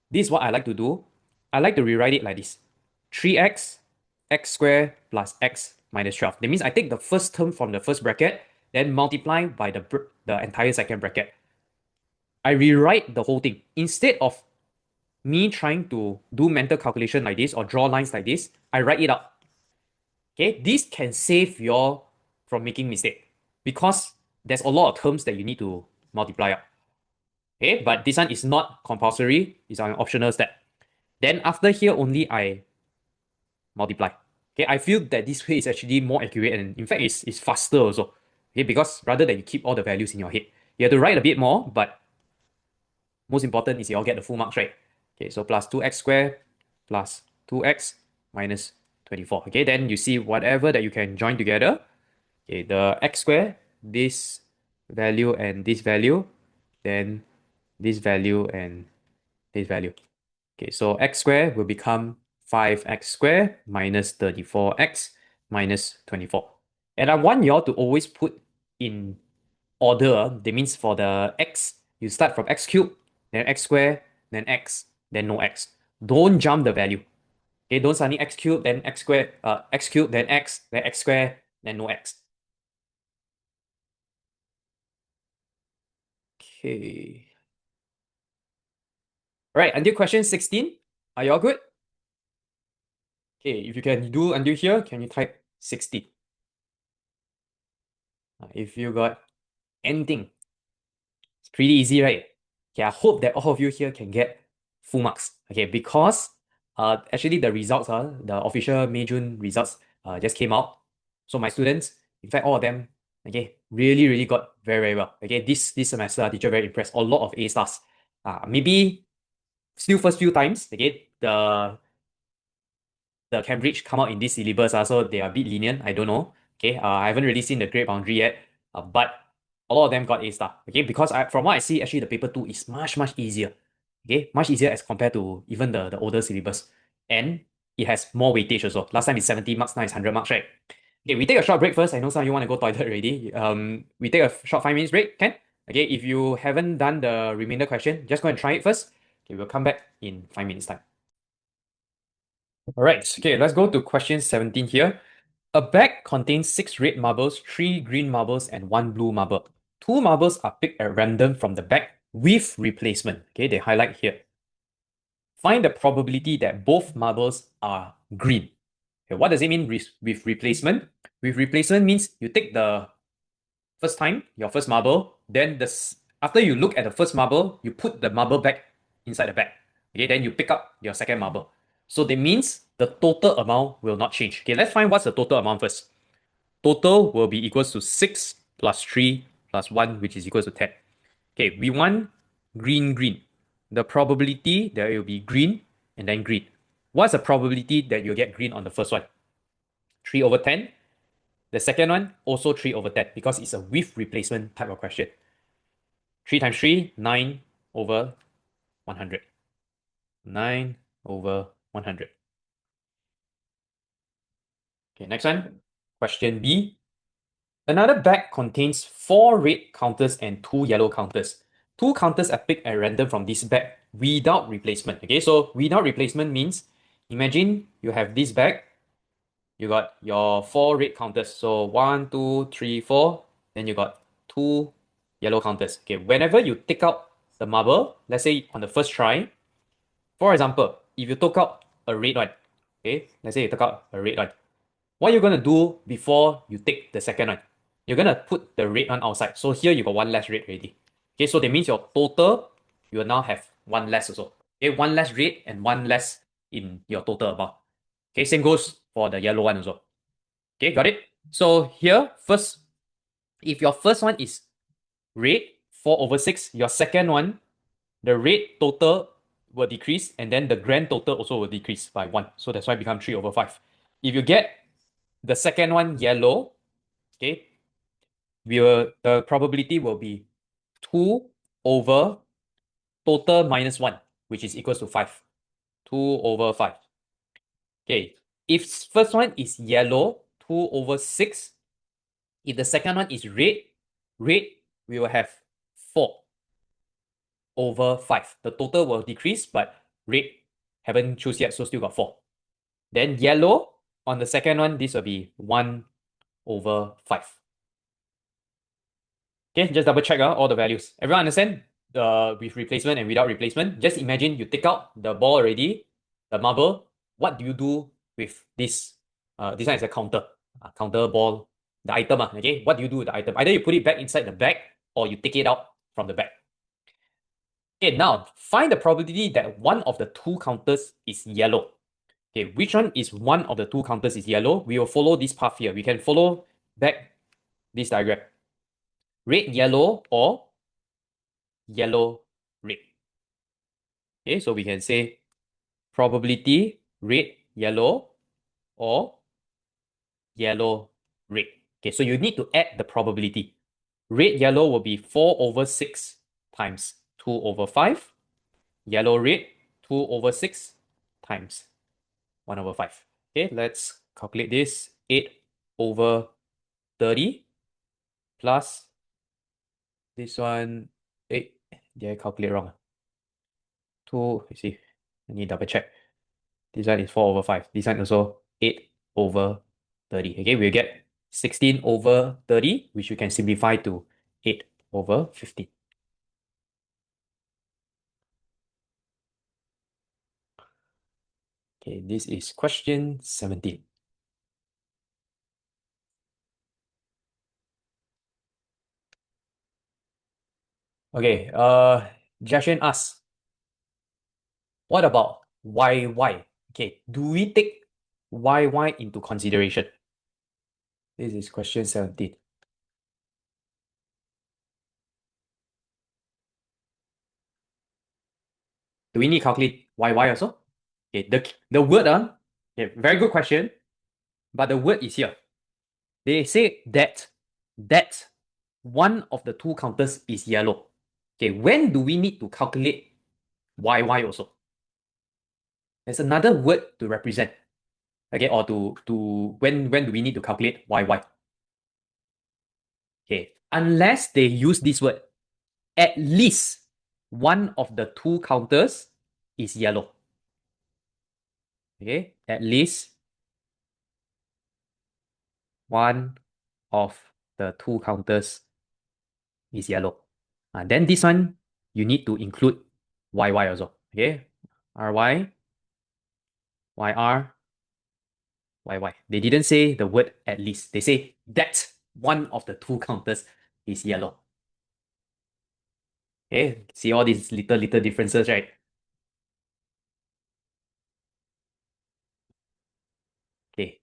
this is what I like to do. I like to rewrite it like this. 3x, x squared plus x minus 12. That means I take the first term from the first bracket, then multiply by the entire second bracket. I rewrite the whole thing. Instead of me trying to do mental calculation like this or draw lines like this, I write it out. Okay, this can save you from making mistake because there's a lot of terms that you need to multiply out. Okay, but this one is not compulsory, it's an optional step. Then after here only I multiply. Okay, I feel that this way is actually more accurate and in fact it's faster also. Okay, because rather than you keep all the values in your head, you have to write a bit more, but most important is you all get the full marks, right? Okay, so plus 2x squared plus 2x minus 24. Okay, then you see whatever that you can join together. Okay, the x squared, this value and this value, then this value and this value. Okay, so x squared will become 5x squared minus 34x minus 24. And I want y'all to always put in order. That means for the x, you start from x cubed, then x squared, then x, then no x. Don't jump the value. Okay, don't suddenly x cubed, then x squared, x cubed, then x squared, then no x. Okay. All right, until question 16. Are y'all good? Okay, if you can do until here, can you type 16? If you got anything, it's pretty easy, right? Okay, I hope that all of you here can get full marks. Okay, because actually the results the official May June results just came out. So my students, in fact all of them, okay, really got very well. Okay, this semester teacher very impressed. A lot of A stars. Maybe still first few times, okay, the Cambridge come out in this syllabus, so they are a bit lenient. I don't know. Okay, I haven't really seen the grade boundary yet, but a lot of them got A star. Okay, because from what I see, actually the paper 2 is much easier. Okay, much easier as compared to even the older syllabus, and it has more weightage also. Last time it's 70 marks, now it's 100 marks, right? Okay, we take a short break first. I know some of you want to go toilet already. We take a short 5 minutes break, can? Okay, if you haven't done the remainder question, just go and try it first. Okay, we'll come back in 5 minutes time. All right, okay, let's go to question 17 here. A bag contains 6 red marbles, 3 green marbles, and 1 blue marble. 2 marbles are picked at random from the bag with replacement. Okay, they highlight here. Find the probability that both marbles are green. Okay, what does it mean with replacement? With replacement means you take the first time, your first marble, then after you look at the first marble, you put the marble back inside the bag. Okay, then you pick up your second marble. So that means the total amount will not change. Okay, let's find what's the total amount first. Total will be equals to 6 plus 3 plus 1, which is equals to 10. Okay, we want green. The probability that it will be green and then green. What's the probability that you'll get green on the first one? 3 over 10. The second one, also 3 over 10, because it's a with replacement type of question. 3 times 3, 9 over 100. 9 over 100. Okay, next one. Question B. Another bag contains 4 red counters and 2 yellow counters. 2 counters are picked at random from this bag without replacement. Okay, so without replacement means, imagine you have this bag, you got your 4 red counters. So 1, 2, 3, 4. Then you got 2 yellow counters. Okay, whenever you take out the marble, let's say on the first try, for example, if you took out a red one, okay, let's say you took out a red one, what you're going to do before you take the second one? You're going to put the red one outside. So here you got 1 less red already. Okay, so that means your total, you will now have 1 less also. Okay, 1 less red and 1 less in your total amount. Okay, same goes for the yellow one also. Okay, got it? So here, first, if your first one is red, 4 over 6, your second one, the red total will decrease, and then the grand total also will decrease by 1. So that's why it becomes 3 over 5. If you get the second one yellow, okay, the probability will be 2 over total minus 1, which is equals to 5. 2 over 5. Okay, if first one is yellow, 2 over 6. If the second one is red, we will have 4 over 5. The total will decrease, but red haven't choose yet, so still got 4. Then yellow, on the second one, this will be 1 over 5. Okay, just double check all the values. Everyone understand? With replacement and without replacement. Just imagine you take out the ball already, the marble. What do you do with this? This one is a counter. Counter ball, the item. Okay, what do you do with the item? Either you put it back inside the bag or you take it out from the bag. Okay, now find the probability that one of the 2 counters is yellow. Okay, which one is one of the 2 counters is yellow? We will follow this path here. We can follow back this diagram. Red, yellow, or yellow, red. Okay, so we can say probability red, yellow, or yellow, red. Okay, so you need to add the probability. Red, yellow will be 4 over 6 times 2 over 5. Yellow, red, 2 over 6 times 1 over 5. Okay, let's calculate this. 8 over 30 plus this one. 8. Did I calculate wrong? 2, you see, I need to double check. This one is 4 over 5. This one also 8 over 30. Okay, we'll get 16 over 30, which we can simplify to 8 over 15. Okay, this is question 17. Okay, Jashin asks, what about YY? Okay, do we take YY into consideration? This is question 17. Do we need to calculate YY also? Okay, the word, okay, very good question, but the word is here. They say that one of the two counters is yellow. Okay, when do we need to calculate YY also? There's another word to represent. Okay, or to when do we need to calculate YY? Okay, unless they use this word, at least one of the two counters is yellow. Okay, at least one of the two counters is yellow. Then this one, you need to include YY also. Okay, RY, YR, YY. They didn't say the word at least. They say that one of the two counters is yellow. Okay, see all these little differences, right? Okay,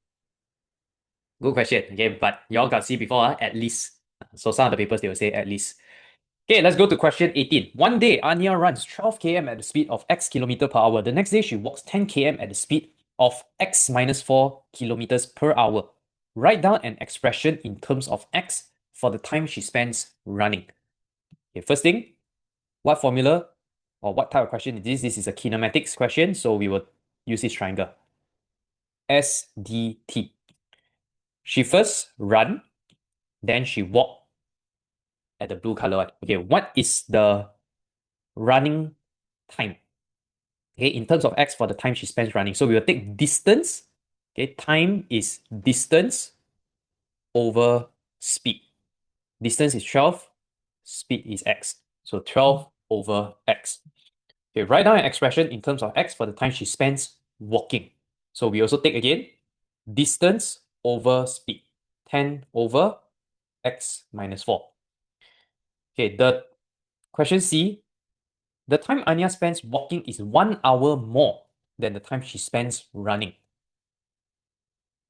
good question. Okay, but y'all got see before, at least. So some of the papers, they will say at least. Okay, let's go to question 18. One day, Anya runs 12 km at the speed of x km per hour. The next day, she walks 10 km at the speed of x minus 4 kilometers per hour. Write down an expression in terms of x for the time she spends running. Okay, first thing, what formula or what type of question is this? This is a kinematics question, so we will use this triangle. SDT. She first run, then she walk at the blue color one. Okay, what is the running time? Okay, in terms of x for the time she spends running. So we will take distance. Okay, time is distance over speed. Distance is 12, speed is x. So 12 over x. Okay, write down an expression in terms of x for the time she spends walking. So we also take again distance over speed. 10 over x minus 4. Okay, the question C, the time Anya spends walking is 1 hour more than the time she spends running.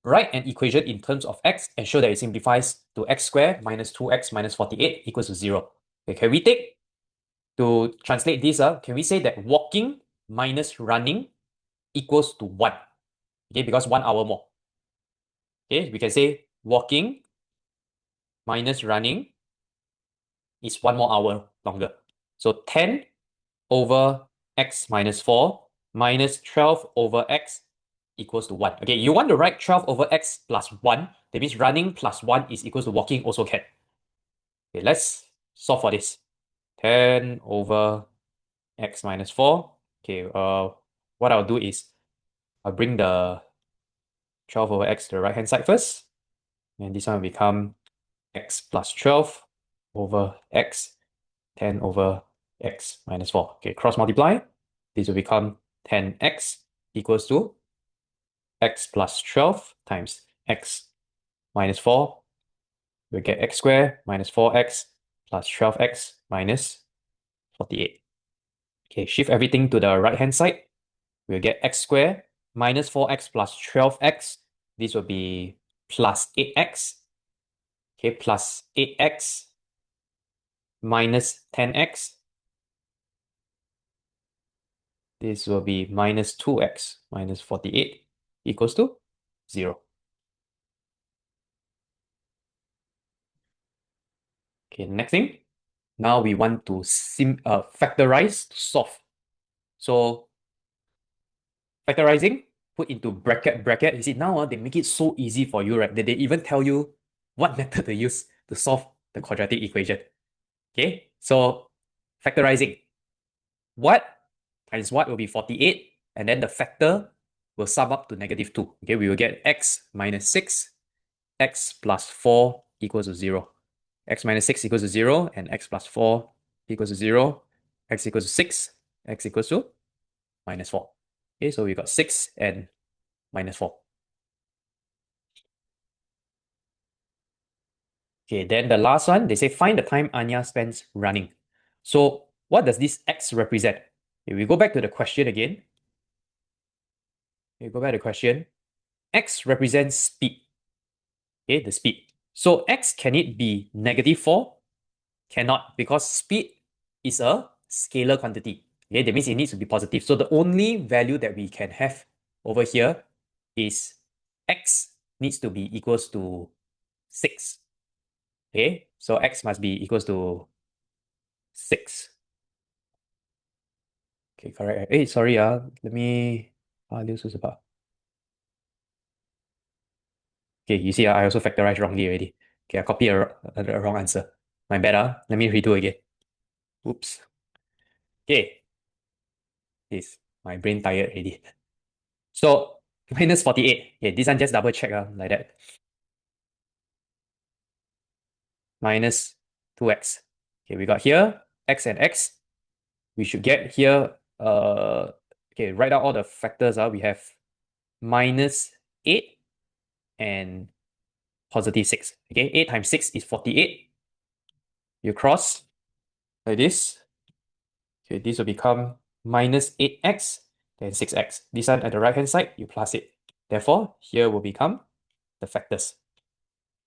Write an equation in terms of x and show that it simplifies to x squared minus 2x minus 48 equals to 0. Okay, can we take, to translate this, can we say that walking minus running equals to 1? Okay, because 1 hour more. Okay, we can say walking minus running is 1 more hour longer. So 10 over x minus 4 minus 12 over x equals to 1. Okay, you want to write 12 over x plus 1. That means running plus 1 is equals to walking also can. Okay, let's solve for this. 10 over x minus 4. Okay, what I'll do is I'll bring the 12 over x to the right hand side first. And this one will become x plus 12 over x, 10 over x minus 4. Okay, cross multiply. This will become 10x equals to x plus 12 times x minus 4. We'll get x squared minus 4x plus 12x minus 48. Okay, shift everything to the right hand side. We'll get x squared minus 4x plus 12x. This will be plus 8x. Okay, plus 8x minus 10x. this will be minus 2x minus 48 equals to 0. Okay, next thing. Now we want to factorize to solve. So factorizing, put into bracket. You see, now they make it so easy for you, right? That they even tell you what method to use to solve the quadratic equation. Okay, so factorizing. What times what will be 48, and then the factor will sum up to -2. Okay, we will get x minus 6, x plus 4 equals to 0. X minus 6 equals to 0, and x plus 4 equals to 0. X equals to 6, x equals to minus 4. Okay, so we got 6 and minus 4. Okay, then the last one, they say find the time Anya spends running. So what does this x represent? Okay, we go back to the question again. Okay, go back to the question. X represents speed. Okay, the speed. So x, can it be -4? Cannot, because speed is a scalar quantity. Okay, that means it needs to be positive. So the only value that we can have over here is x needs to be equals to 6. Okay, so x must be equals to 6. Okay, correct. Hey, sorry, let me okay, you see, I also factorized wrongly already. Okay, I copied a wrong answer. My bad, let me redo again. Oops. Okay, this, my brain tired already. So minus 48. Okay, this one just double check like that. Minus 2x. Okay, we got here x and x. We should get here, okay, write out all the factors. We have minus 8 and positive 6. Okay, 8 times 6 is 48. You cross like this. Okay, this will become minus 8x, then 6x. This one at the right hand side, you plus it. Therefore, here will become the factors.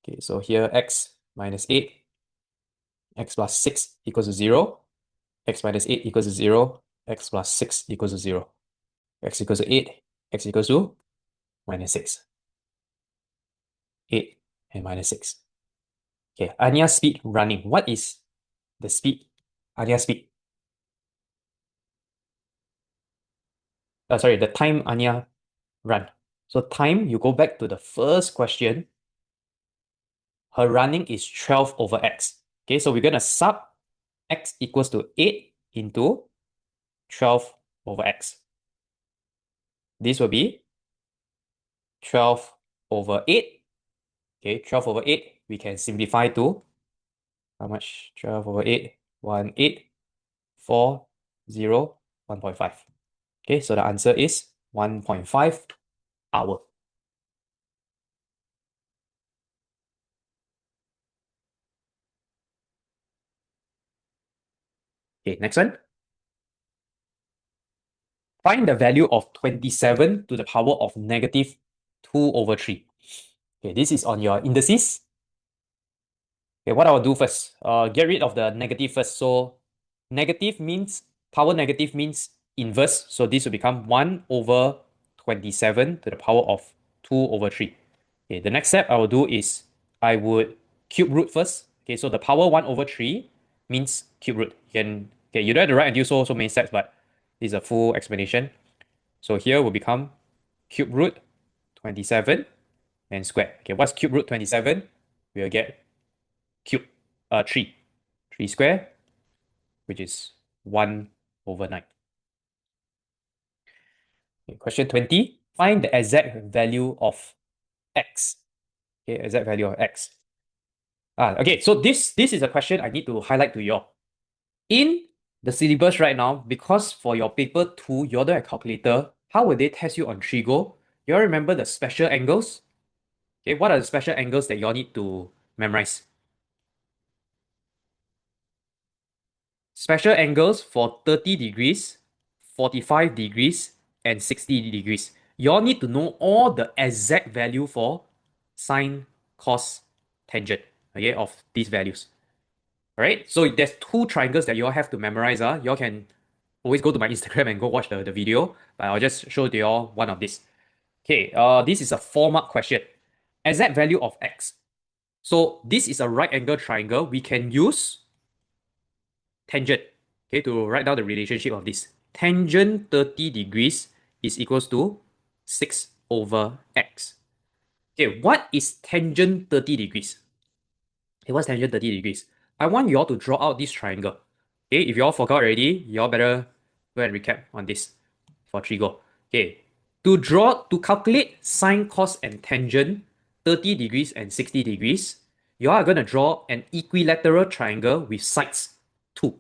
Okay, so here x minus 8, x plus 6 equals to 0, x minus 8 equals to 0, x plus 6 equals to 0, x equals to 8, x equals to minus 6. 8 and minus 6. Okay, Anya's speed running. What is the speed? Anya's speed. Sorry, the time Anya run. So time, you go back to the first question. Her running is 12 over x. Okay, so we're going to sub x equals to 8 into 12 over x. This will be 12 over 8. Okay, 12 over 8, we can simplify to how much? 12 over 8, 1, 8, 4, 0, 1.5. Okay, so the answer is 1.5 hour. Okay, next one. Find the value of 27 to the power of -2 over 3. Okay, this is on your indices. Okay, what I'll do first, get rid of the negative first. So negative means, power negative means inverse. So this will become 1 over 27 to the power of 2 over 3. Okay, the next step I will do is I would cube root first. Okay, so the power 1 over 3 means cube root. Okay, you don't have to write until so many steps, but this is a full explanation. So here will become cube root 27 and square. Okay, what's cube root 27? We'll get cube 3. 3 square, which is 1 over 9. Okay, question 20. Find the exact value of x. Okay, exact value of x. Okay, so this is a question I need to highlight to you all. In the syllabus right now, because for your paper 2, you don't have calculator, how will they test you on trigo? You all remember the special angles? Okay, what are the special angles that you all need to memorize? Special angles for 30 degrees, 45 degrees, and 60 degrees. You all need to know all the exact value for sine, cos, tangent, okay, of these values. Alright, so there's 2 triangles that you all have to memorize. You all can always go to my Instagram and go watch the video, but I'll just show to you all one of this. Okay, this is a 4-mark question. Exact value of x. So this is a right angle triangle. We can use tangent, okay, to write down the relationship of this. Tangent 30 degrees is equals to 6 over x. Okay, what is tangent 30 degrees? Okay, what's tangent 30 degrees? I want you all to draw out this triangle. Okay, if you all forgot already, you all better go and recap on this for Trigo. Okay, to calculate sine, cos, and tangent 30 degrees and 60 degrees, you are going to draw an equilateral triangle with sides 2.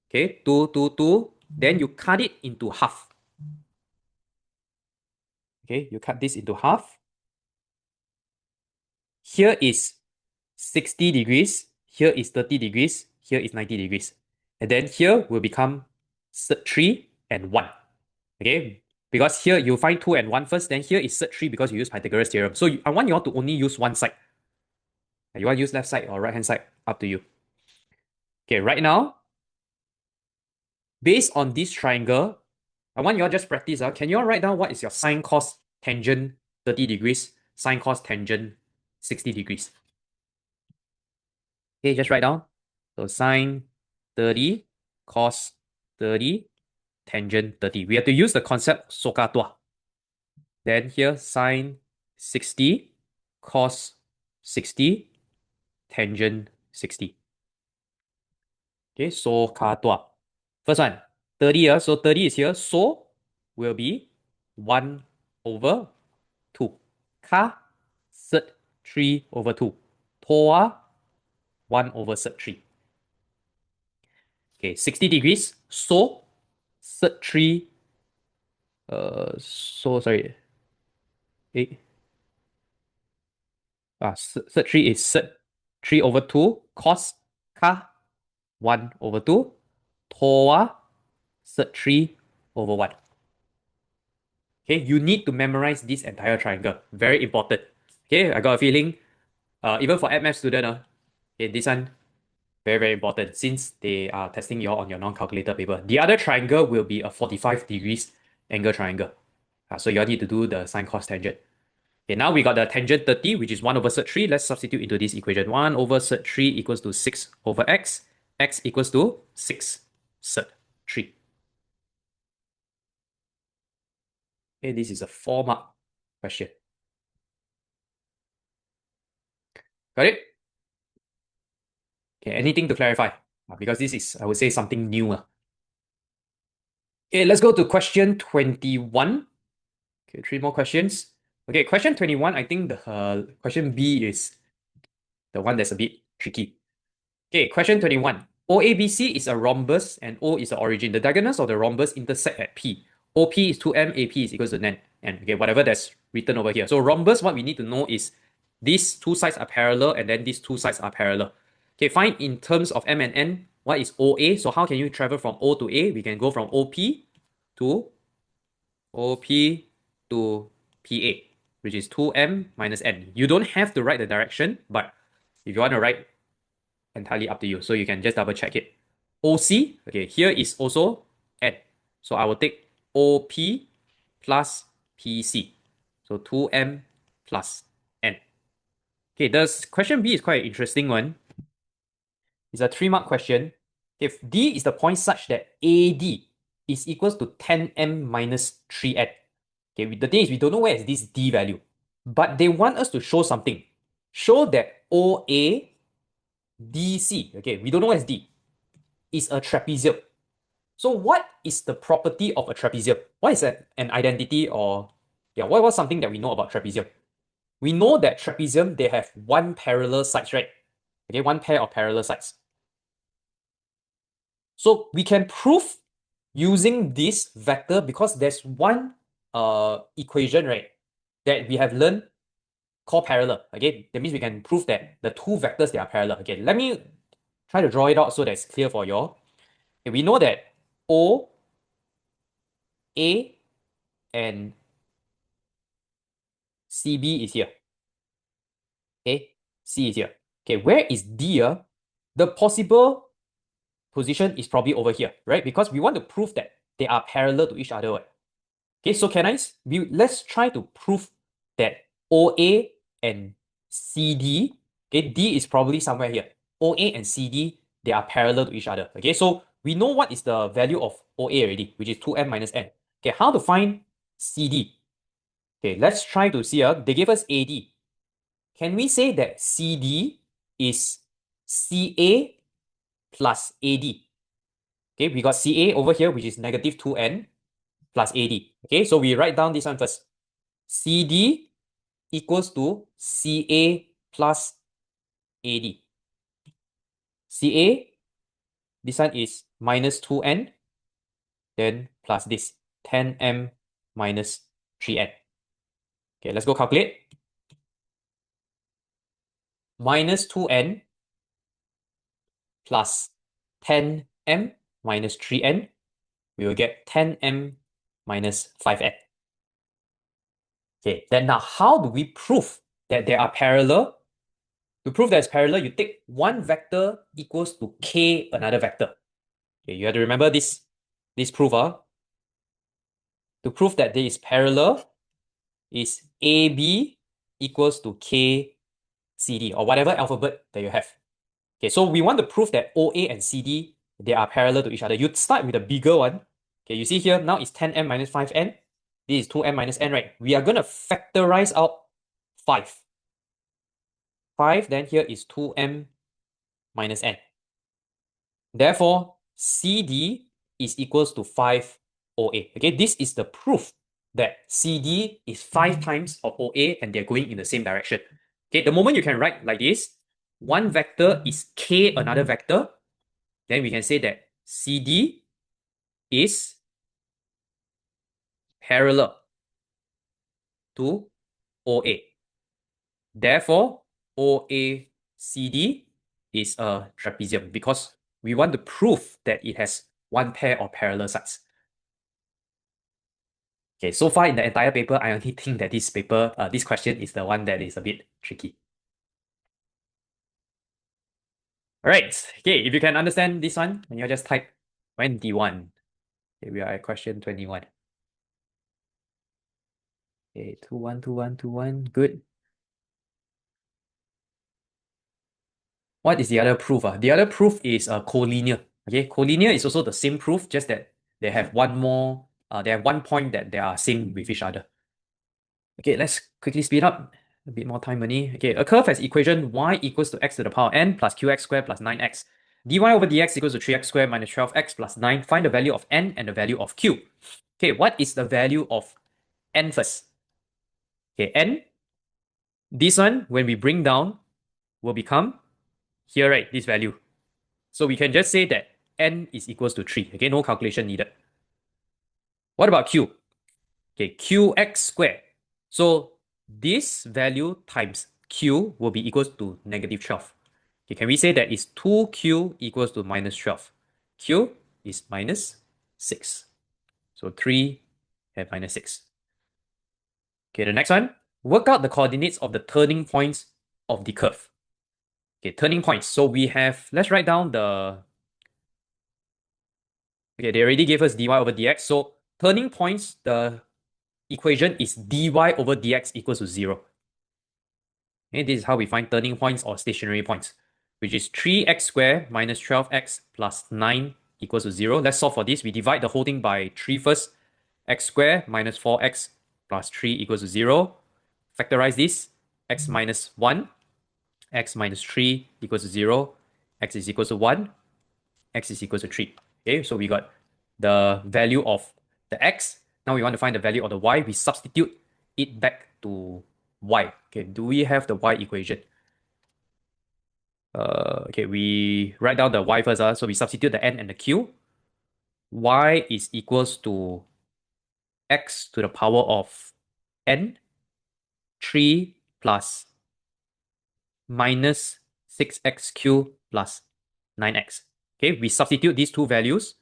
Okay, 2, 2, 2. Then you cut it into half. Okay, you cut this into half. Here is 60 degrees. Here is 30 degrees. Here is 90 degrees. And then here will become 3 and 1. Okay, because here you find 2 and 1 first. Then here is 3 because you use Pythagoras theorem. So I want you all to only use one side. You want to use left side or right hand side? Up to you. Okay, right now, based on this triangle, I want you all just practice. Can you all write down what is your sine, cos, tangent 30 degrees, sine, cos, tangent 60 degrees? Okay, just write down. So sine 30, cos 30, tangent 30. We have to use the concept soka tua. Then here sine 60, cos 60, tangent 60. Okay, soka tua. First one, 30 here. So 30 is here. So will be 1 over 2. Ka, sed 3 over 2. Toa, 1 over sed 3. Okay, 60 degrees. So sed 3, sorry. Sed 3 is sed 3 over 2. Cos, ka, 1 over 2. Toa, sed 3 over 1. Okay, you need to memorize this entire triangle. Very important. Okay, I got a feeling, even for math student, okay, this one, very, very important since they are testing you all on your non-calculated paper. The other triangle will be a 45 degrees angle triangle. So you all need to do the sine, cos, tangent. Okay, now we got the tangent 30, which is 1 over sed 3. Let's substitute into this equation. 1 over sed 3 equals to 6 over x. X equals to 6 sed 3. Okay, this is a 4-mark question. Got it? Okay, anything to clarify? Because this is, I would say, something new. Okay, let's go to question 21. Okay, 3 more questions. Okay, question 21, I think the question B is the one that's a bit tricky. Okay, question 21. OABC is a rhombus and O is the origin. The diagonals of the rhombus intersect at P. OP is 2M, AP is equals to N. And okay, whatever that's written over here. So rhombus, what we need to know is these two sides are parallel and then these two sides are parallel. Okay, find in terms of M and N, what is OA? So how can you travel from O to A? We can go from OP to PA, which is 2M minus N. You don't have to write the direction, but if you want to write, entirely up to you. So you can just double check it. OC, okay, here is also N. So I will take OP plus PC. So 2M plus N. Okay, the question B is quite an interesting one. It's a 3-mark question. If D is the point such that AD is equals to 10M minus 3N. Okay, the thing is we don't know where is this D value. But they want us to show something. Show that OA DC, okay, we don't know what is D, is a trapezium. So what is the property of a trapezium? What is an identity or, what was something that we know about trapezium? We know that trapezium, they have one parallel sides, right? Okay, one pair of parallel sides. So we can prove using this vector because there's one equation, right, that we have learned called parallel. Okay, that means we can prove that the two vectors, they are parallel. Okay, let me try to draw it out so that it's clear for you all. Okay, we know that O, A, and CB is here. Okay, C is here. Okay, where is D? The possible position is probably over here, right? Because we want to prove that they are parallel to each other. Okay, so let's try to prove that OA and CD, okay, D is probably somewhere here. OA and CD, they are parallel to each other. Okay, so we know what is the value of OA already, which is 2m minus n. Okay, how to find CD? Okay, let's try to see. They gave us AD. Can we say that CD is CA plus AD? Okay, we got CA over here, which is negative 2n plus AD. Okay, so we write down this one first. CD equals to CA plus AD. CA, this one is minus 2n, then plus this 10m minus 3n. Okay, let's go calculate. Minus 2n plus 10m minus 3n, we will get 10m minus 5n. Okay, then now how do we prove that they are parallel? To prove that it's parallel, you take one vector equals to k another vector. Okay, you have to remember this proof. To prove that they is parallel is AB equals to KCD or whatever alphabet that you have. Okay, so we want to prove that OA and CD, they are parallel to each other. You start with the bigger one. Okay, you see here, now it's 10m minus 5n. This is 2m minus n, right? We are going to factorize out 5. 5, then here is 2m minus n. Therefore, CD is equals to 5 OA. Okay, this is the proof that CD is 5 times of OA and they're going in the same direction. Okay, the moment you can write like this, one vector is k another vector, then we can say that CD is parallel to OA. Therefore, OACD is a trapezium because we want to prove that it has one pair of parallel sides. Okay, so far in the entire paper, I only think that this question is the one that is a bit tricky. All right, okay, if you can understand this one, then you just type 21. Okay, we are at question 21. Okay, 21, 21, 21, good. What is the other proof? The other proof is collinear. Okay, collinear is also the same proof, just that they have one more, they have one point that they are same with each other. Okay, let's quickly speed up. A bit more time only. Okay, a curve has equation y equals to x to the power n plus qx squared plus 9x. dy over dx equals to 3x squared minus 12x plus 9. Find the value of n and the value of q. Okay, what is the value of n first? Okay, n, this one, when we bring down, will become here, right, this value. So we can just say that n is equals to 3. Okay, no calculation needed. What about q? Okay, qx squared. So this value times q will be equals to negative 12. Okay, can we say that is 2q equals to minus 12? Q is minus 6. So 3 and minus 6. Okay, the next one. Work out the coordinates of the turning points of the curve. Okay, turning points. So we have, let's write down the, okay, they already gave us dy over dx. So turning points, the equation is dy over dx equals to 0. Okay, this is how we find turning points or stationary points, which is 3x squared minus 12x plus 9 equals to 0. Let's solve for this. We divide the whole thing by 3 first. X squared minus 4x plus 3 equals to 0. Factorize this. X minus 1. X minus 3 equals to 0. X is equals to 1. X is equals to 3. Okay, so we got the value of the x. Now we want to find the value of the y. We substitute it back to y. Okay, do we have the y equation? Okay, we write down the y first. So we substitute the n and the q. Y is equals to x to the power of n, 3 plus minus 6x cubed plus 9x. Okay, we substitute these two values.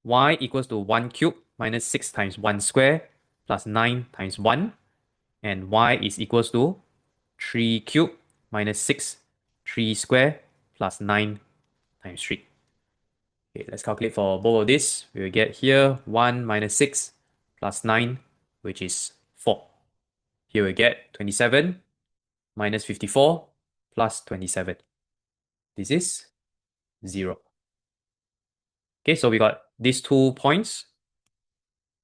Y equals to 1 cubed minus 6 times 1 square plus 9 times 1. And y is equals to 3 cubed minus 6, 3 square plus 9 times 3. Okay, let's calculate for both of this. We will get here 1 minus 6 plus 9, which is 4. Here we get 27 minus 54 plus 27. This is 0. Okay, so we got these 2 points,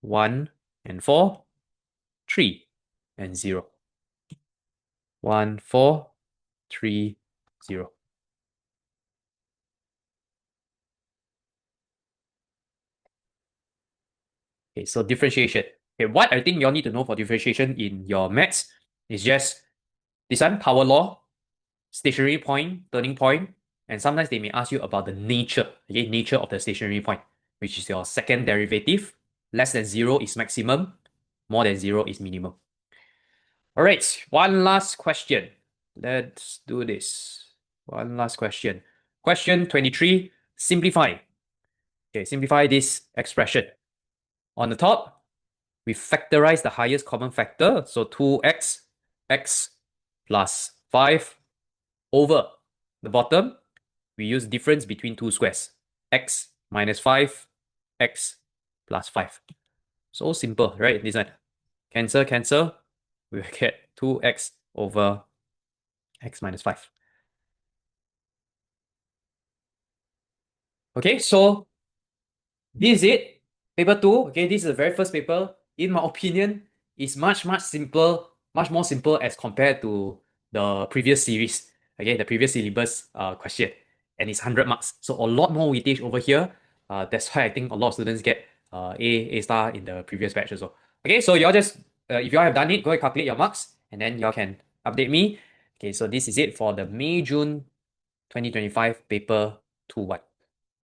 1 and 4, 3 and 0. 1, 4, 3, 0. Okay, so differentiation. Okay, what I think you all need to know for differentiation in your maths is just this one, power law, stationary point, turning point, and sometimes they may ask you about the nature, okay, nature of the stationary point, which is your second derivative. Less than 0 is maximum, more than 0 is minimum. All right, one last question. Let's do this. One last question. Question 23, simplify. Okay, simplify this expression. On the top, we factorize the highest common factor, so 2x, x plus 5 over the bottom, we use difference between two squares, x minus 5, x plus 5. So simple, right? This one. Cancel, cancel. We will get 2x over x minus 5. Okay, so this is it. Paper 2, okay, this is the very first paper. In my opinion, is much more simple as compared to the previous series. Okay, the previous syllabus question. And it's 100 marks. So a lot more weightage over here. That's why I think a lot of students get A star in the previous batch as well. Okay, so y'all just, if y'all have done it, go and calculate your marks. And then y'all can update me. Okay, so this is it for the May-June 2025 paper 2-1.